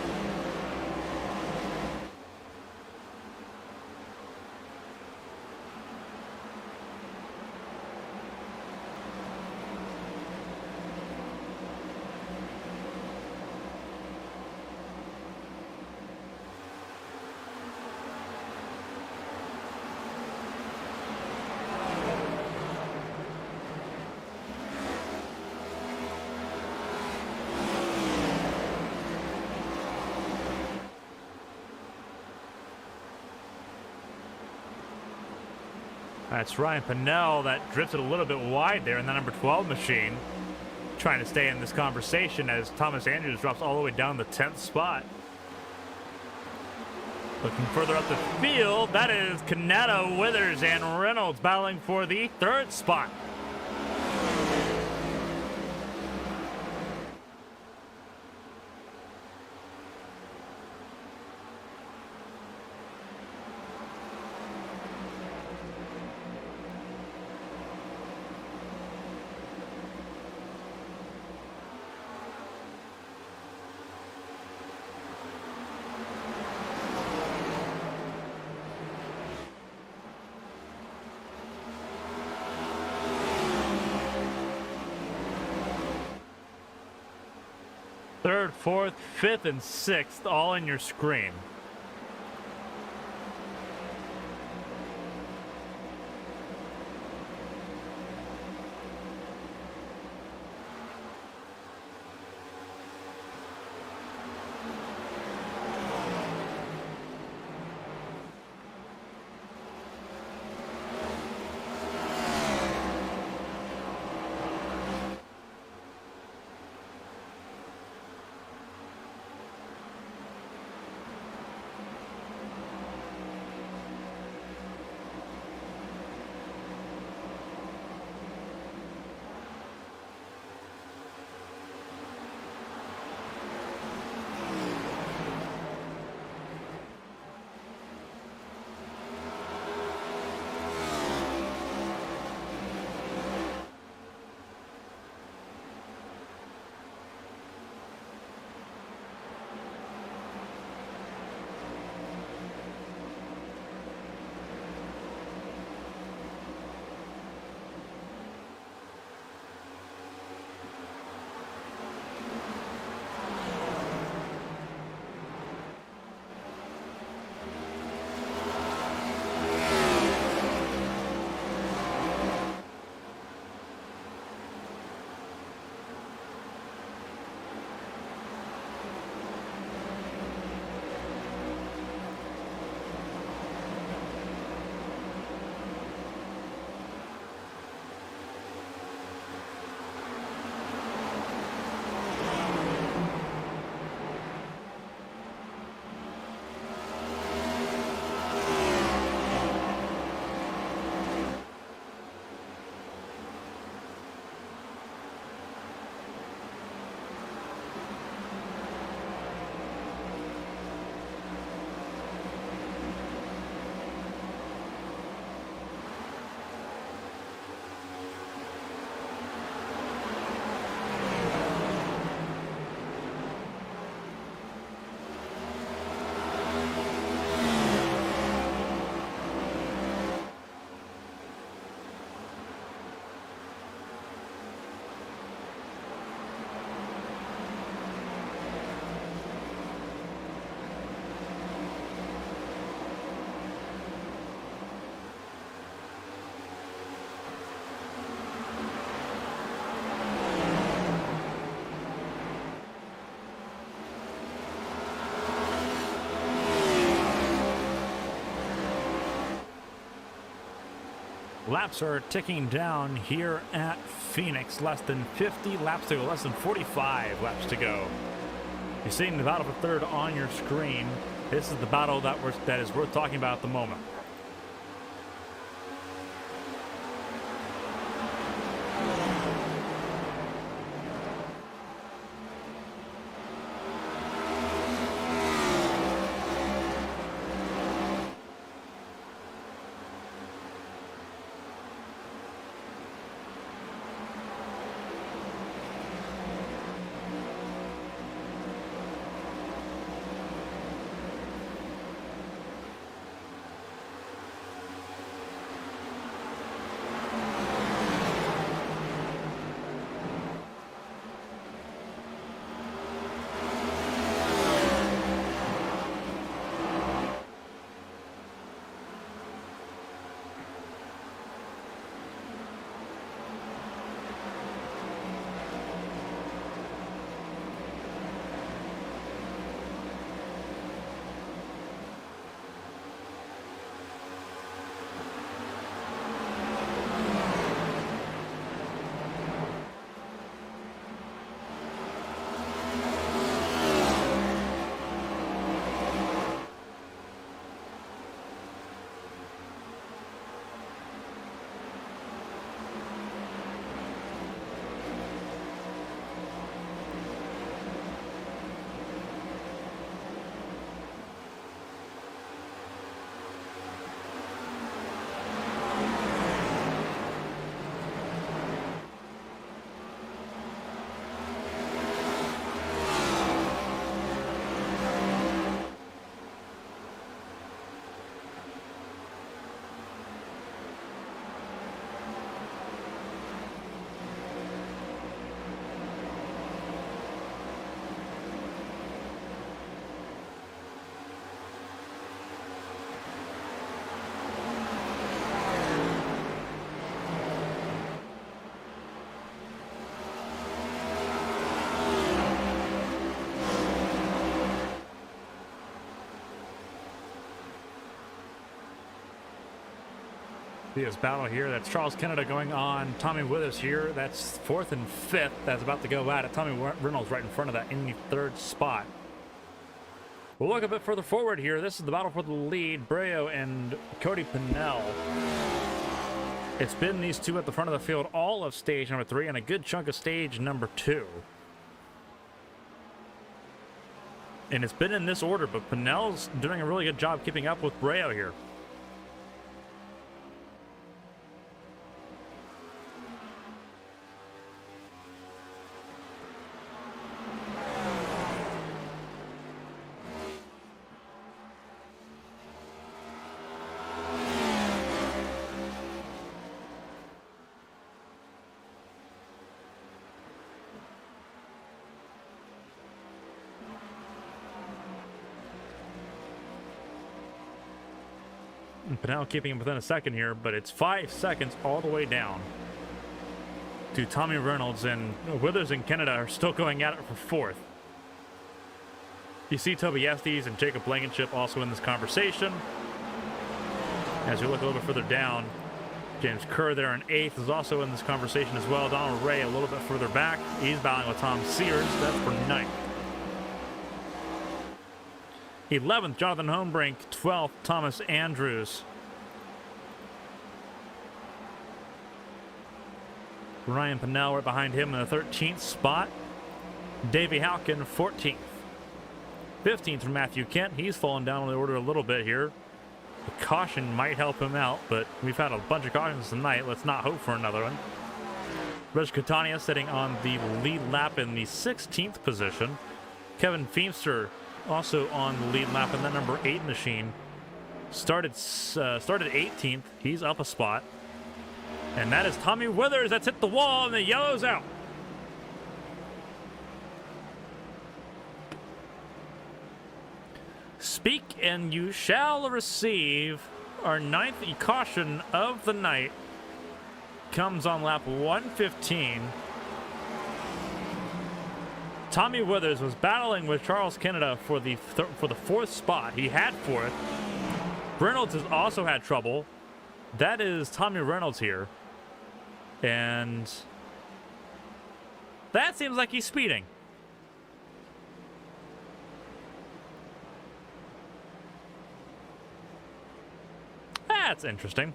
That's Ryan Pannell that drifted a little bit wide there in the number 12 machine, trying to stay in this conversation as Thomas Andrews drops all the way down the 10th spot. Looking further up the field, that is Keneda, Withers, and Reynolds battling for the third spot. Third, fourth, fifth, and sixth, all in your screen. Laps are ticking down here at Phoenix. Less than 50 laps to go, less than 45 laps to go. You're seeing the battle for third on your screen. This is the battle that is worth talking about at the moment. This battle here. That's Charles Keneda going on Tommy Withers here. That's 4th and 5th. That's about to go at it. Tommy Reynolds right in front of that in the 3rd spot. We'll look a bit further forward here. This is the battle for the lead. Breo and Cody Pannell. It's been these two at the front of the field all of stage number 3 and a good chunk of stage number 2. And it's been in this order, but Pannell's doing a really good job keeping up with Breo here. Pannell keeping him within a second here, but it's 5 seconds all the way down to Tommy Reynolds, and Withers and Keneda are still going at it for 4th. You see Toby Estes and Jacob Blankenship also in this conversation. As we look a little bit further down, James Kerr there in 8th is also in this conversation as well. Donald Ray a little bit further back. He's battling with Tom Sears. That's for 9th. 11th, Jonathan Homebrink. 12th, Thomas Andrews. Ryan Pannell right behind him in the 13th spot. Davey Hauck in 14th. 15th for Matthew Kent. He's fallen down in the order a little bit here. The caution might help him out, but we've had a bunch of cautions tonight. Let's not hope for another one. Reg Catania sitting on the lead lap in the 16th position. Kevin Feemster also on the lead lap in that number 8 machine. Started 18th. He's up a spot. And that is Tommy Withers. That's hit the wall, and the yellow's out. Speak and you shall receive. Our 9th caution of the night comes on lap 115. Tommy Withers was battling with Charles Keneda for the 4th spot. He had 4th. Reynolds has also had trouble. That is Tommy Reynolds here. And that seems like he's speeding. That's interesting.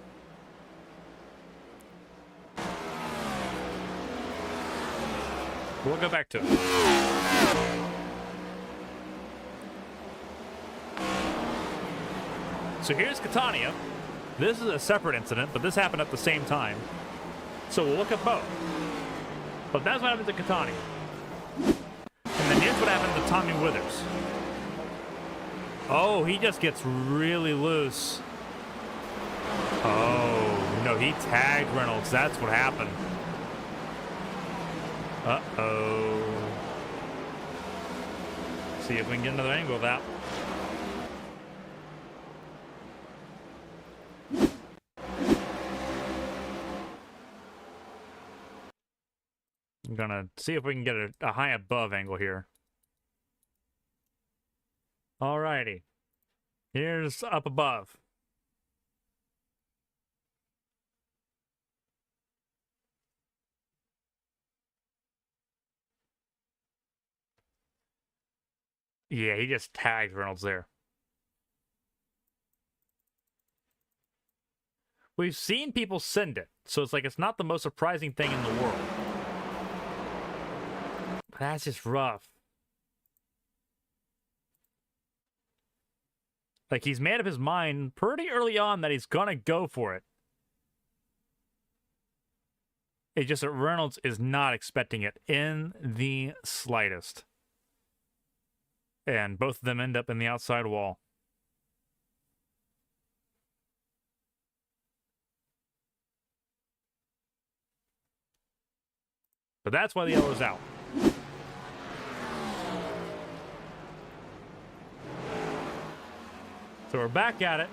We'll go back to it. So here's Catania. This is a separate incident, but this happened at the same time. So we'll look at both. But that's what happened to Catania. And then here's what happened to Tommy Withers. Oh, he just gets really loose. Oh, no, he tagged Reynolds. That's what happened. Uh-oh. See if we can get another angle of that. I'm gonna see if we can get a high above angle here. Alrighty. Here's up above. Yeah, he just tagged Reynolds there. We've seen people send it, so it's like it's not the most surprising thing in the world. But that's just rough. Like, he's made up his mind pretty early on that he's gonna go for it. It's just that Reynolds is not expecting it in the slightest. And both of them end up in the outside wall. But that's why the yellow's out. So we're back at it.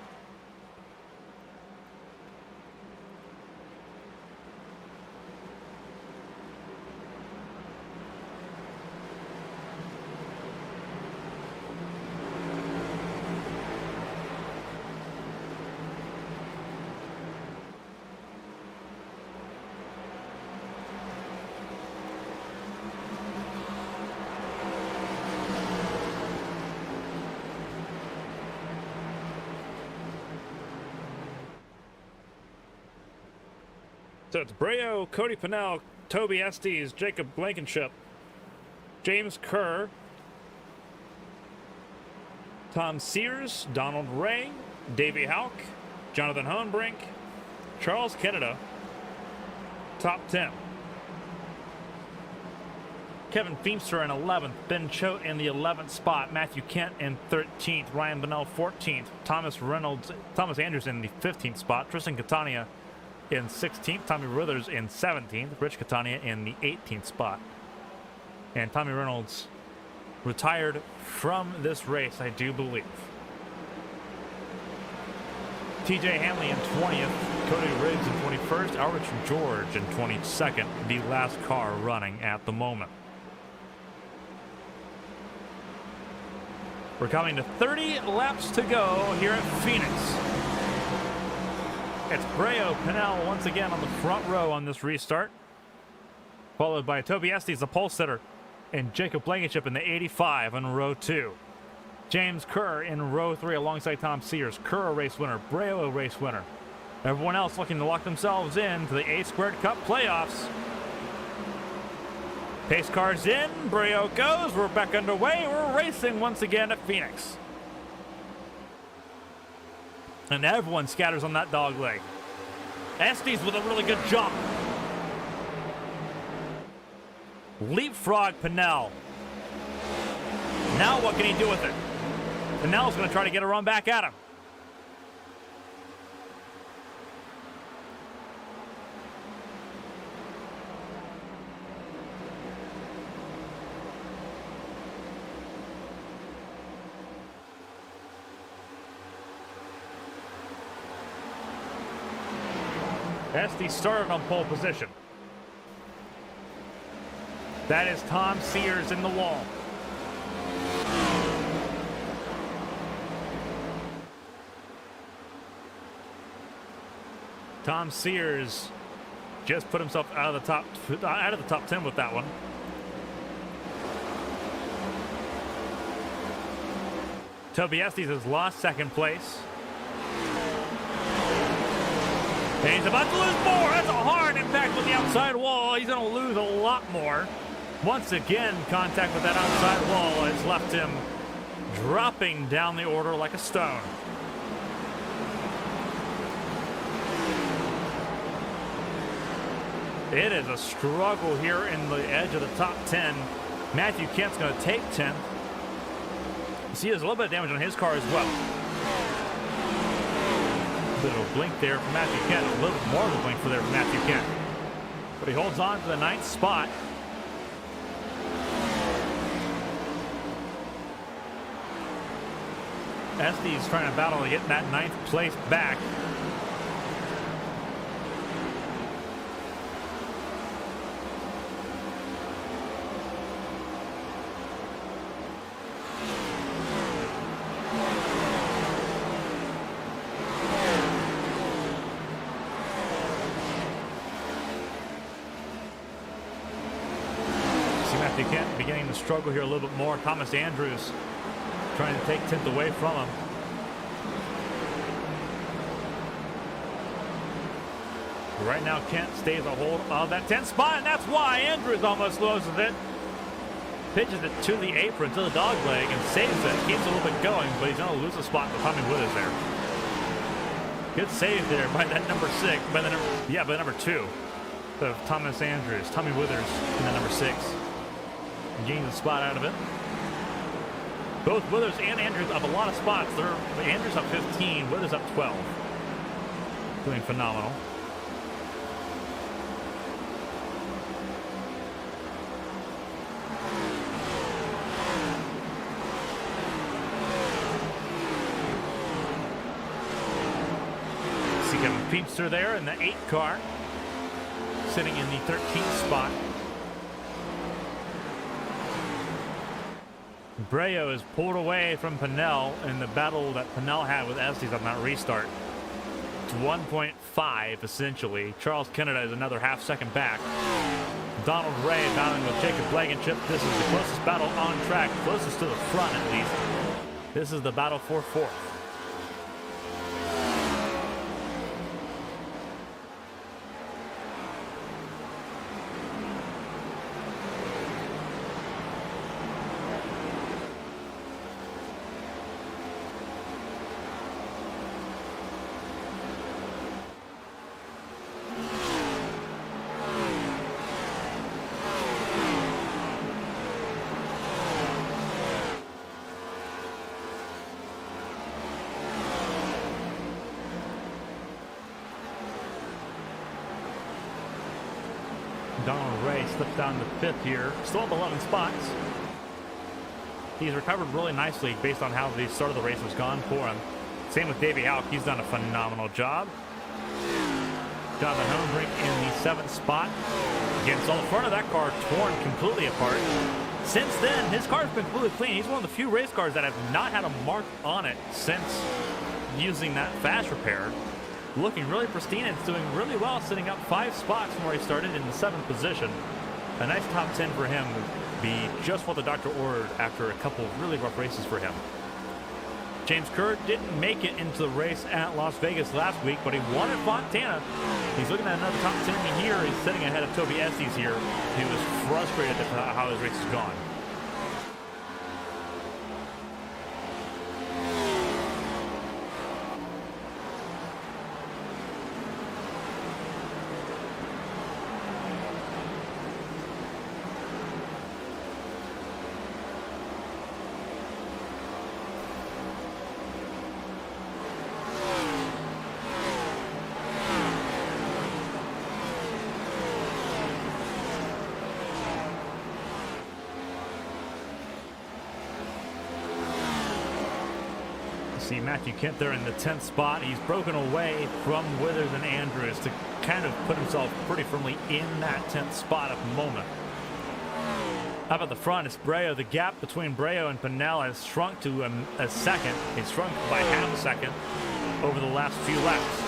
So it's Breo, Cody Pannell, Toby Estes, Jacob Blankenship, James Kerr, Tom Sears, Donald Ray, Davey Hauck, Jonathan Hohenbrink, Charles Keneda, top 10. Kevin Feemster in 11th, Ben Choate in the 11th spot, Matthew Kent in 13th, Ryan Pannell 14th, Thomas Andrews in the 15th spot, Tristan Catania in 16th, Tommy Withers in 17th, Rich Catania in the 18th spot. And Tommy Reynolds retired from this race, I do believe. TJ Hanley in 20th, Cody Riggs in 21st, Elrich George in 22nd, the last car running at the moment. We're coming to 30 laps to go here at Phoenix. It's Breo Pannell once again on the front row on this restart, followed by Toby Estes, the pole sitter, and Jacob Blankenship in the 85 on row 2. James Kerr in row 3 alongside Tom Sears. Kerr a race winner, Breo a race winner. Everyone else looking to lock themselves in to the A Squared Cup playoffs. Pace cars in, Breo goes, we're back underway, we're racing once again at Phoenix. And everyone scatters on that dog leg. Estes with a really good jump. Leapfrog Pannell. Now what can he do with it? Pannell's going to try to get a run back at him. Estes started on pole position. That is Tom Sears in the wall. Tom Sears just put himself out of the top 10 with that one. Toby Estes has lost second place. And he's about to lose more. That's a hard impact with the outside wall. He's going to lose a lot more. Once again, contact with that outside wall has left him dropping down the order like a stone. It is a struggle here in the edge of the top 10. Matthew Kent's going to take 10th. See, there's a little bit of damage on his car as well. A bit of a blink there for Matthew Kent. A little bit more of a blink for Matthew Kent. But he holds on to the 9th spot. Estes trying to battle to get that 9th place back. Beginning to struggle here a little bit more. Thomas Andrews trying to take 10th away from him. Right now, Kent stays a hold of that 10th spot, and that's why Andrews almost loses it. Pitches it to the apron, to the dog leg, and saves it. Keeps a little bit going, but he's going to lose a spot with Tommy Withers there. Good save there by that number 6, by the number 2 of Thomas Andrews. Tommy Withers in the number 6. Gains a spot out of it. Both Withers and Andrews up a lot of spots. Andrews up 15, Withers up 12. Doing phenomenal. See Kevin Feemster there in the 8 car, sitting in the 13th spot. Breo is pulled away from Pannell in the battle that Pannell had with Estes on that restart. It's 1.5 essentially. Charles Keneda is another half second back. Donald Ray battling with Jacob Blankenship. This is the closest battle on track, closest to the front at least. This is the battle for 4th. McDonald Ray slips down to 5th here. Still up 11 spots. He's recovered really nicely based on how the start of the race has gone for him. Same with Davey Hauck. He's done a phenomenal job. Jonathan Hohenbrink in the 7th spot. Again, saw the front of that car torn completely apart. Since then, his car's been completely clean. He's one of the few race cars that have not had a mark on it since using that fast repair. Looking really pristine and it's doing really well, sitting up 5 spots from where he started in the 7th position. A nice top 10 for him would be just what the doctor ordered after a couple of really rough races for him. James Kerr didn't make it into the race at Las Vegas last week, but he won at Fontana. He's looking at another top 10 here. He's sitting ahead of Toby Estes here. He was frustrated at how his race has gone. See Matthew Kent there in the 10th spot. He's broken away from Withers and Andrews to kind of put himself pretty firmly in that 10th spot at the moment. Up at the front, it's Breo. The gap between Breo and Pannell has shrunk to a second. It's shrunk by half a second over the last few laps.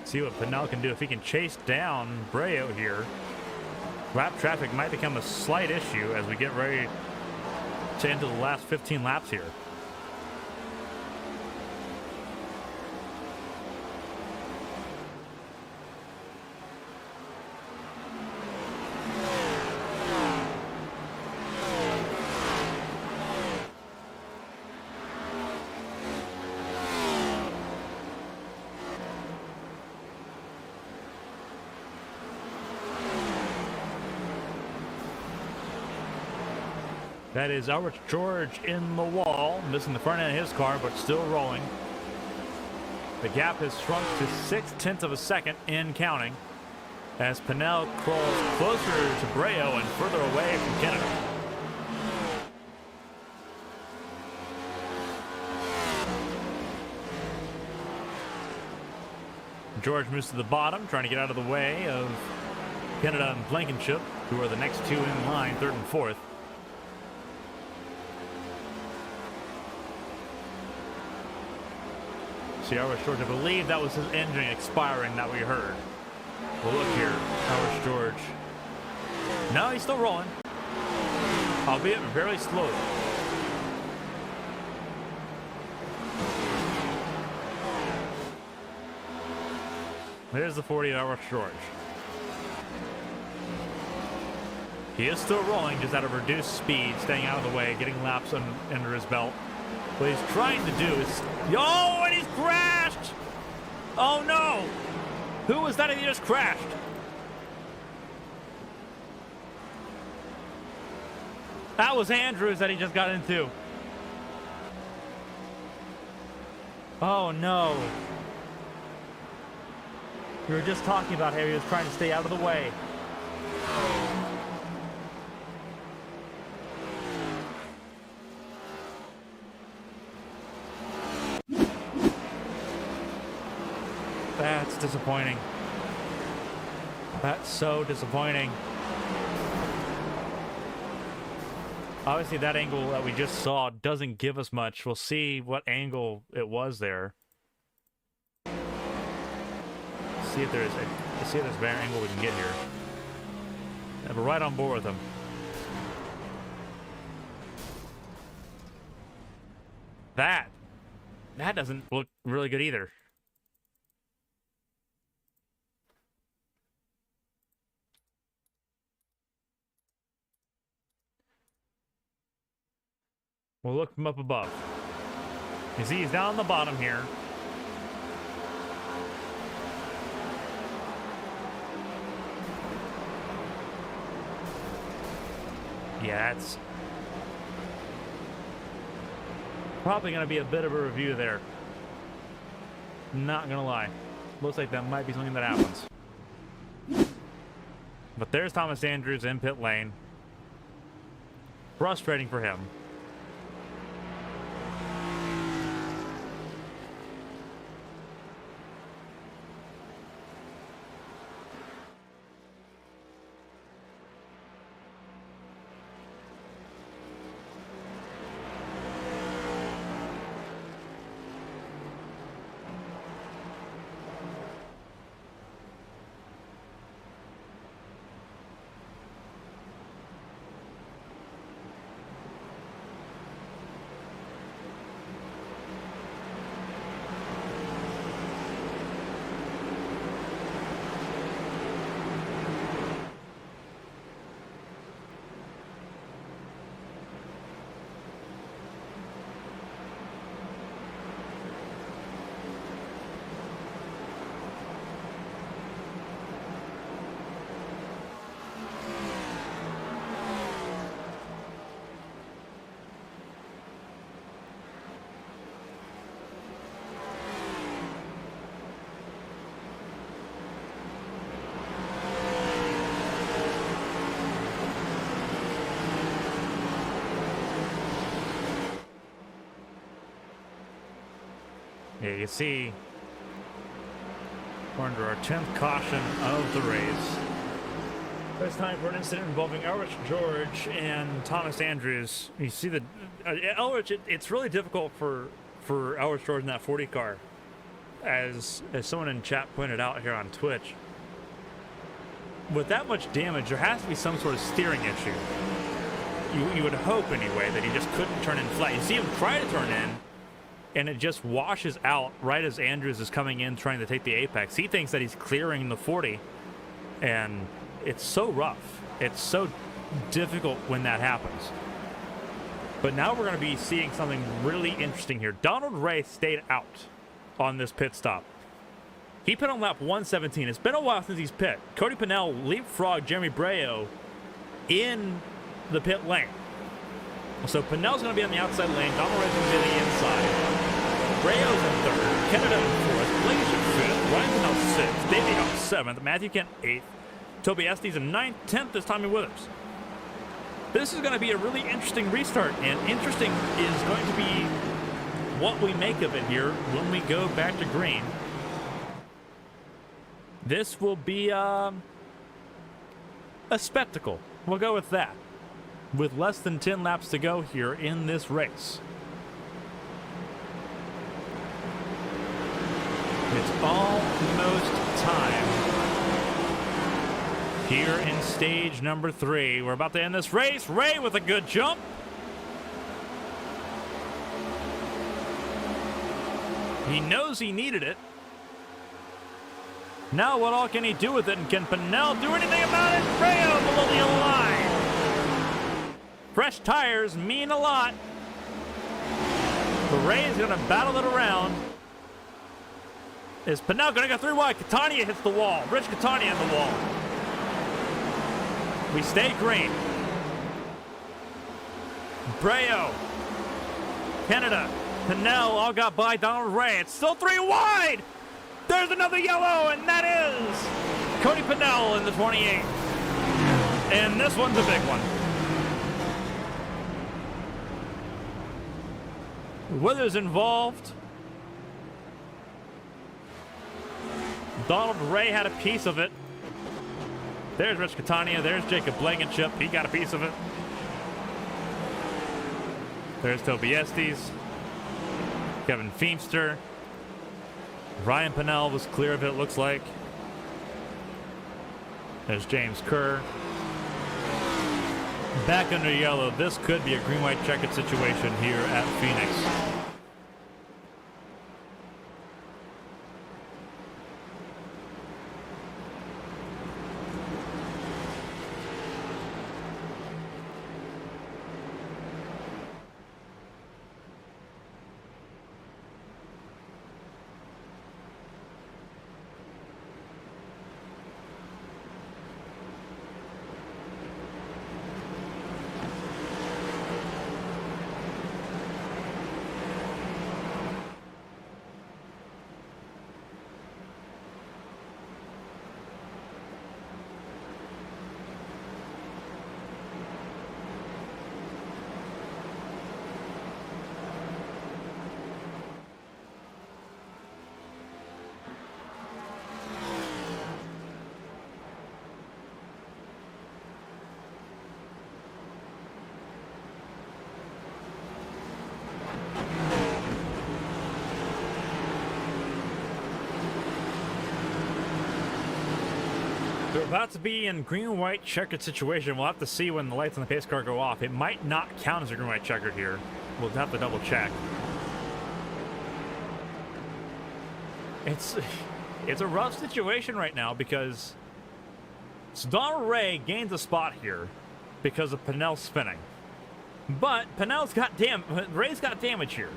See what Pannell can do if he can chase down Breo here. Lap traffic might become a slight issue as we get ready to enter the last 15 laps here. That is Elrich George in the wall, missing the front end of his car, but still rolling. The gap has shrunk to 0.6 of a second in counting as Pannell crawls closer to Breo and further away from Keneda. George moves to the bottom, trying to get out of the way of Keneda and Blankenship, who are the next two in line, 3rd and 4th. See, Elrich George, I believe that was his engine expiring that we heard. Well, look here, Elrich George. No, he's still rolling, albeit very slowly. There's the 40 of Elrich George. He is still rolling, just at a reduced speed, staying out of the way, getting laps under his belt. What he's trying to do is... Oh, and he's crashed! Oh, no! Who was that he just crashed? That was Andrews that he just got into. Oh, no. We were just talking about how he was trying to stay out of the way. That's disappointing. That's so disappointing. Obviously, that angle that we just saw doesn't give us much. We'll see what angle it was there. See if there's a better angle we can get here. And we're right on board with him. That doesn't look really good either. We'll look from up above. You see he's down on the bottom here. Yeah, it's probably going to be a bit of a review there. Not going to lie. Looks like that might be something that happens. But there's Thomas Andrews in pit lane. Frustrating for him. Yeah, you see, we're under our 10th caution of the race. It's time for an incident involving Elrich George and Thomas Andrews. You see the Elrich. It's really difficult for Elrich George in that 40 car, as someone in chat pointed out here on Twitch. With that much damage, there has to be some sort of steering issue. You would hope anyway that he just couldn't turn in flat. You see him try to turn in, and it just washes out right as Andrews is coming in trying to take the apex. He thinks that he's clearing the 40, and it's so rough. It's so difficult when that happens. But now we're going to be seeing something really interesting here. Donald Ray stayed out on this pit stop. He pit on lap 117. It's been a while since he's pit. Cody Pannell leapfrogged Jeremy Breo in the pit lane. So Pannell's going to be on the outside lane. Donald Ray's going to be on the inside. Breo's in third. Keneda in fourth. Blankenship fifth. Ryan Pannell sixth. Davey Hauck seventh. Matthew Kent eighth. Toby Estes in ninth. 10th is Tommy Withers. This is going to be a really interesting restart, and interesting is going to be what we make of it here when we go back to green. This will be a spectacle. We'll go with that. With less than 10 laps to go here in this race. It's almost time. Here in stage number 3, we're about to end this race. Ray with a good jump. He knows he needed it. Now what all can he do with it, and can Pannell do anything about it? Breo below the line. Fresh tires mean a lot. But Ray is going to battle it around. Is Pannell going to go 3 wide? Catania hits the wall. Rich Catania in the wall. We stay green. Breo, Keneda, Pannell all got by Donald Ray. It's still 3 wide. There's another yellow, and that is Cody Pannell in the 28. And this one's a big one. Withers involved. Donald Ray had a piece of it. There's Rich Catania. There's Jacob Blankenship. He got a piece of it. There's Toby Estes. Kevin Feemster. Ryan Pannell was clear of it, looks like. There's James Kerr. Back under yellow. This could be a green-white checkered situation here at Phoenix. We're about to be in green-white checkered situation. We'll have to see when the lights on the pace car go off. It might not count as a green-white checkered here. We'll have to double check. It's a rough situation right now because Donald Ray gains a spot here because of Pannell spinning. But Ray's got damage here.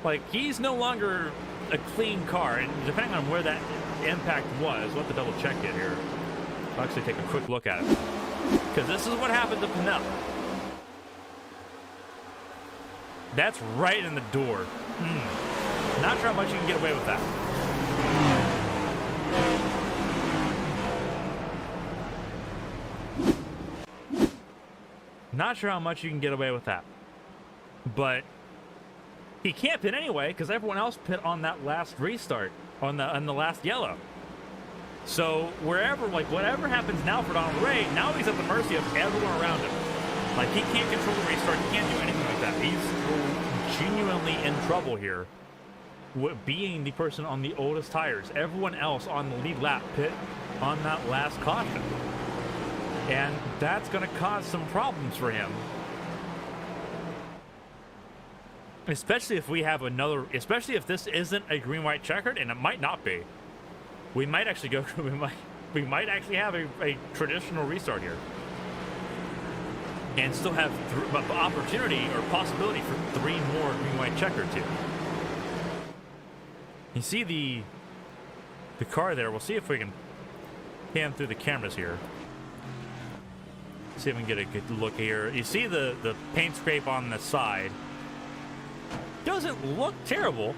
Like, he's no longer a clean car, and depending on where that impact was, we'll have to double check it here. I'll actually take a quick look at it. Because this is what happened to Pannell. That's right in the door. Not sure how much you can get away with that. Not sure how much you can get away with that. But he can't pit anyway because everyone else pit on that last restart on the last yellow. So whatever happens now for Donald Ray, now he's at the mercy of everyone around him. Like, he can't control the restart, he can't do anything like that. He's genuinely in trouble here, being the person on the oldest tires. Everyone else on the lead lap pit on that last caution. And that's going to cause some problems for him. Especially if we have especially if this isn't a green-white checkered, and it might not be. We might actually we might actually have a traditional restart here. And still have opportunity or possibility for 3 more green-white checkered too. You see the car there. We'll see if we can pan through the cameras here. See if we can get a good look here. You see the paint scrape on the side. Doesn't look terrible.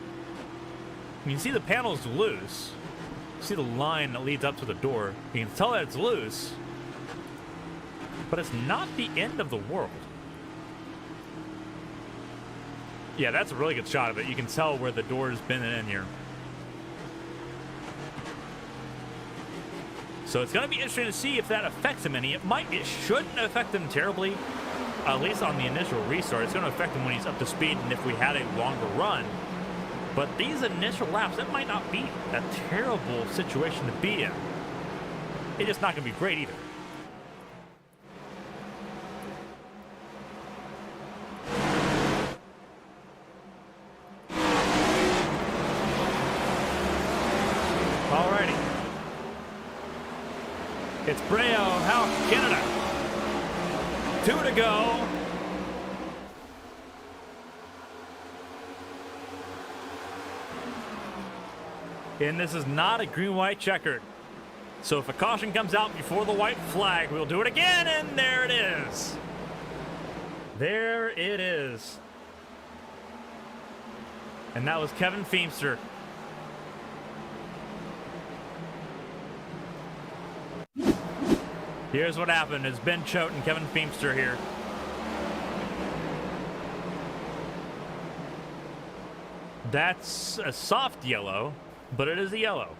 You can see the panel's loose. You see the line that leads up to the door. You can tell that it's loose. But it's not the end of the world. Yeah, that's a really good shot of it. You can tell where the door's been in here. So it's going to be interesting to see if that affects him any. It shouldn't affect him terribly, at least on the initial restart. It's going to affect him when he's up to speed and if we had a longer run. But these initial laps, it might not be a terrible situation to be in. It's just not going to be great either. It's Bren, Hauck, Keneda. 2 to go. And this is not a green-white checkered. So if a caution comes out before the white flag, we'll do it again, and there it is. There it is. And that was Kevin Feemster. Here's what happened. It's Ben Choate and Kevin Feemster here. That's a soft yellow, but it is a yellow.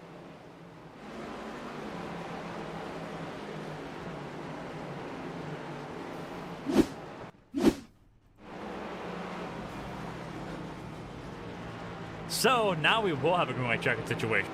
So now we will have a green-white checkered situation.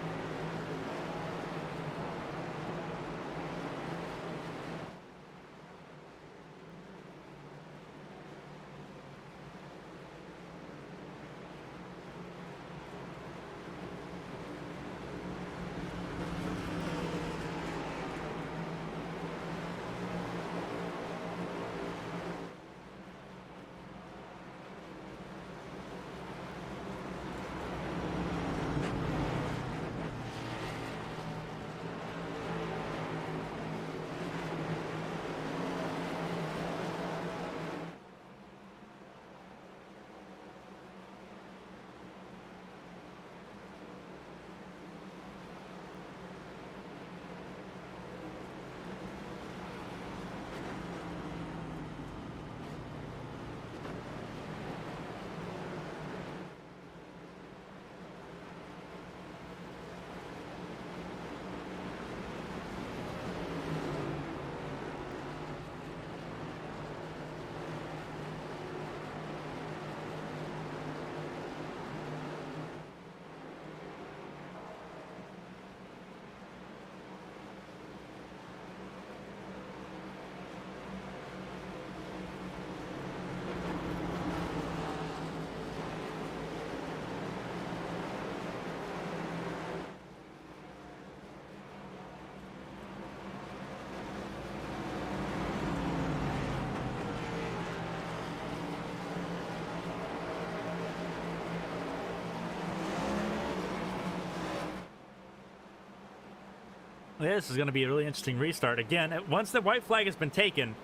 This is going to be a really interesting restart. Again, once the white flag has been taken,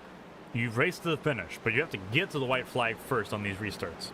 you've raced to the finish, but you have to get to the white flag first on these restarts.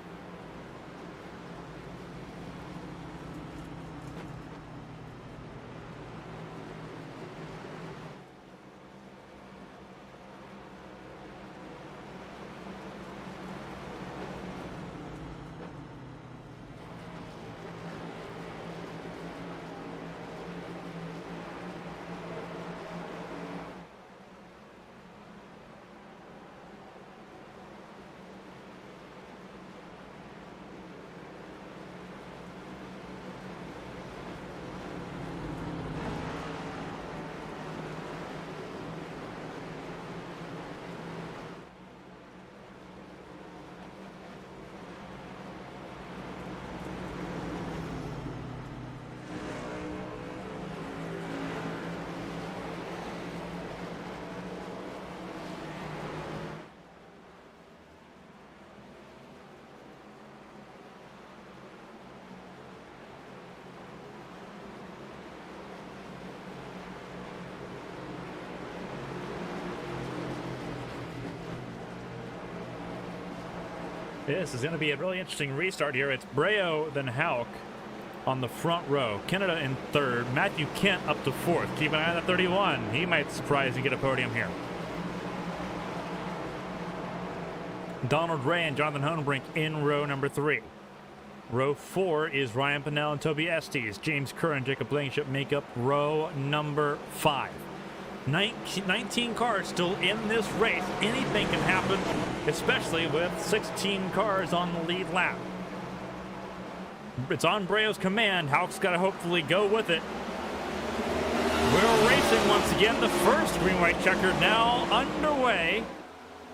This is going to be a really interesting restart here. It's Breo, then Hauck on the front row. Keneda in third. Matthew Kent up to fourth. Keep an eye on the 31. He might surprise and get a podium here. Donald Ray and Jonathan Hohenbrink in row number 3. Row 4 is Ryan Pannell and Toby Estes. James Kerr and Jacob Blankenship make up row number 5. 19 cars still in this race. Anything can happen, especially with 16 cars on the lead lap. It's on Breo's command. Hauck's got to hopefully go with it. We're racing once again. The first green-white checker now underway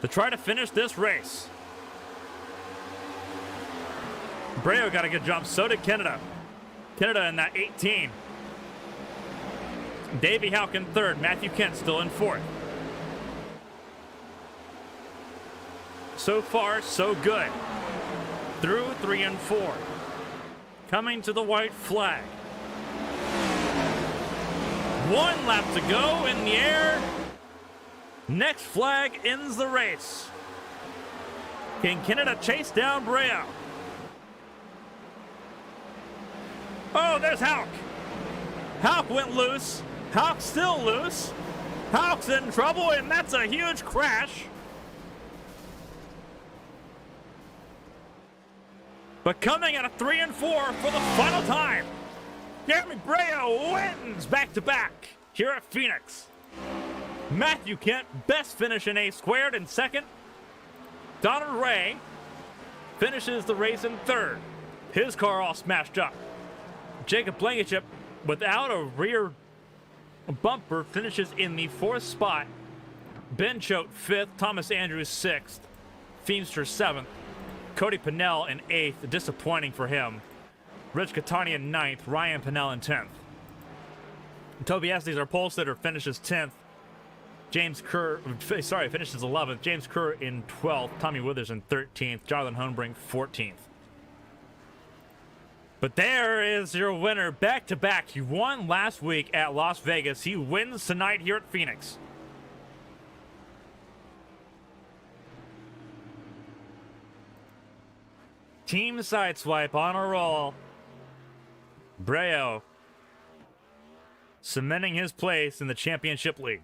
to try to finish this race. Breo got a good jump. So did Keneda. Keneda in that 18. Davey Hauck in third. Matthew Kent still in fourth. So far, so good. Through 3 and 4. Coming to the white flag. 1 lap to go in the air. Next flag ends the race. Can Keneda chase down Breo? Oh, there's Hauck. Hauck went loose. Hauck's still loose. Hauck's in trouble, and that's a huge crash. But coming at a 3 and 4 for the final time, Jeremy Breo wins back-to-back here at Phoenix. Matthew Kent, best finish in A squared in second. Donald Ray finishes the race in third. His car all smashed up. Jacob Blankenship, without a rear bumper, finishes in the 4th spot. Ben Choate 5th, Thomas Andrews 6th, Feemster 7th, Cody Pannell in 8th, disappointing for him. Rich Catani in 9th, Ryan Pannell in 10th. Toby Estes, our pole sitter, finishes 10th. James Kerr, finishes 11th. James Kerr in 12th, Tommy Withers in 13th, Jonathan Hohenbrink 14th. But there is your winner, back-to-back. He won last week at Las Vegas. He wins tonight here at Phoenix. Team Sideswipe on a roll. Breo cementing his place in the championship league.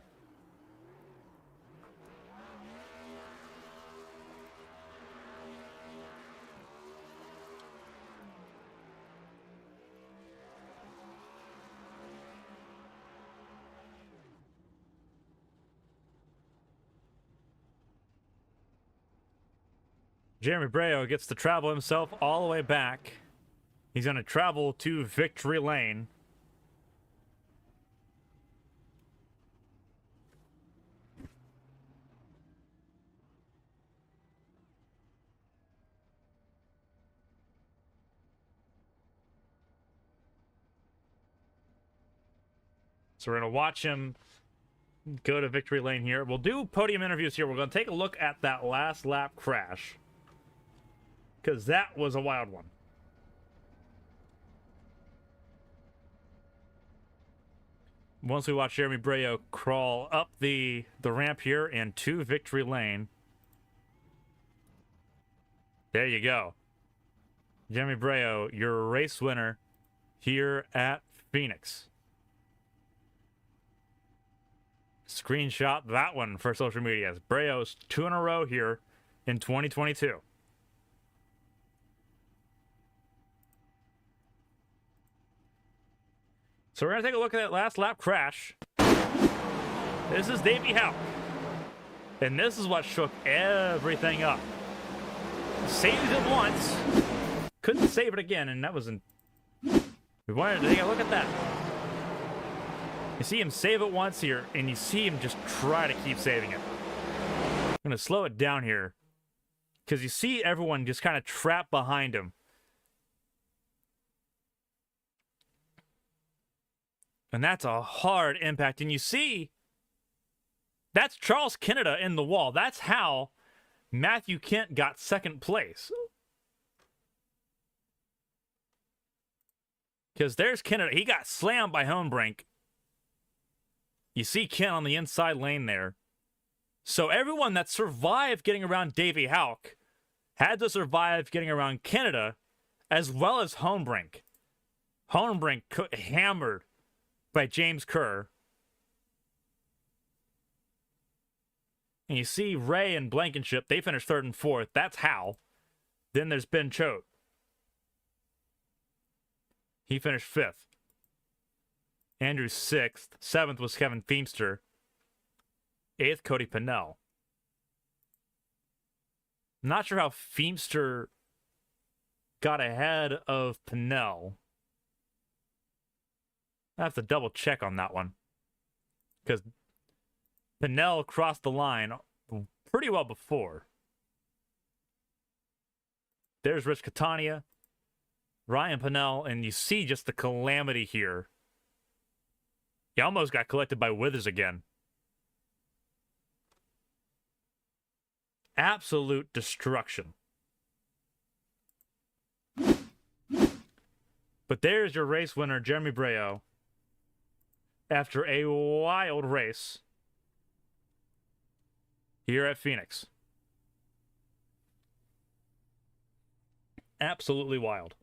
Jeremy Breo gets to travel himself all the way back. He's going to travel to Victory Lane. So we're going to watch him go to Victory Lane here. We'll do podium interviews here. We're going to take a look at that last lap crash, because that was a wild one. once we watch Jeremy Breo crawl up the ramp here into victory lane. There you go. Jeremy Breo, your race winner here at Phoenix. Screenshot that one for social media. Breo's 2 in a row here in 2022. So we're going to take a look at that last lap crash. This is Davey Hauck. And this is what shook everything up. Saved it once. Couldn't save it again, and that was in... We wanted to take a look at that. You see him save it once here, and you see him just try to keep saving it. I'm going to slow it down here, because you see everyone just kind of trapped behind him. And that's a hard impact. And you see, that's Charles Keneda in the wall. That's how Matthew Kent got second place. Because there's Keneda. He got slammed by Homebrink. You see Kent on the inside lane there. So everyone that survived getting around Davey Hauck had to survive getting around Keneda as well as Homebrink. Homebrink hammered by James Kerr. And you see Ray and Blankenship, they finished 3rd and 4th. That's how. Then there's Ben Choate. He finished 5th. Andrew 6th. 7th was Kevin Feemster. 8th, Cody Pannell. Not sure how Feemster got ahead of Pannell. I have to double check on that one. Because Pannell crossed the line pretty well before. There's Rich Catania, Ryan Pannell, and you see just the calamity here. He almost got collected by Withers again. Absolute destruction. But there's your race winner, Jeremy Breo. After a wild race here at Phoenix. Absolutely wild.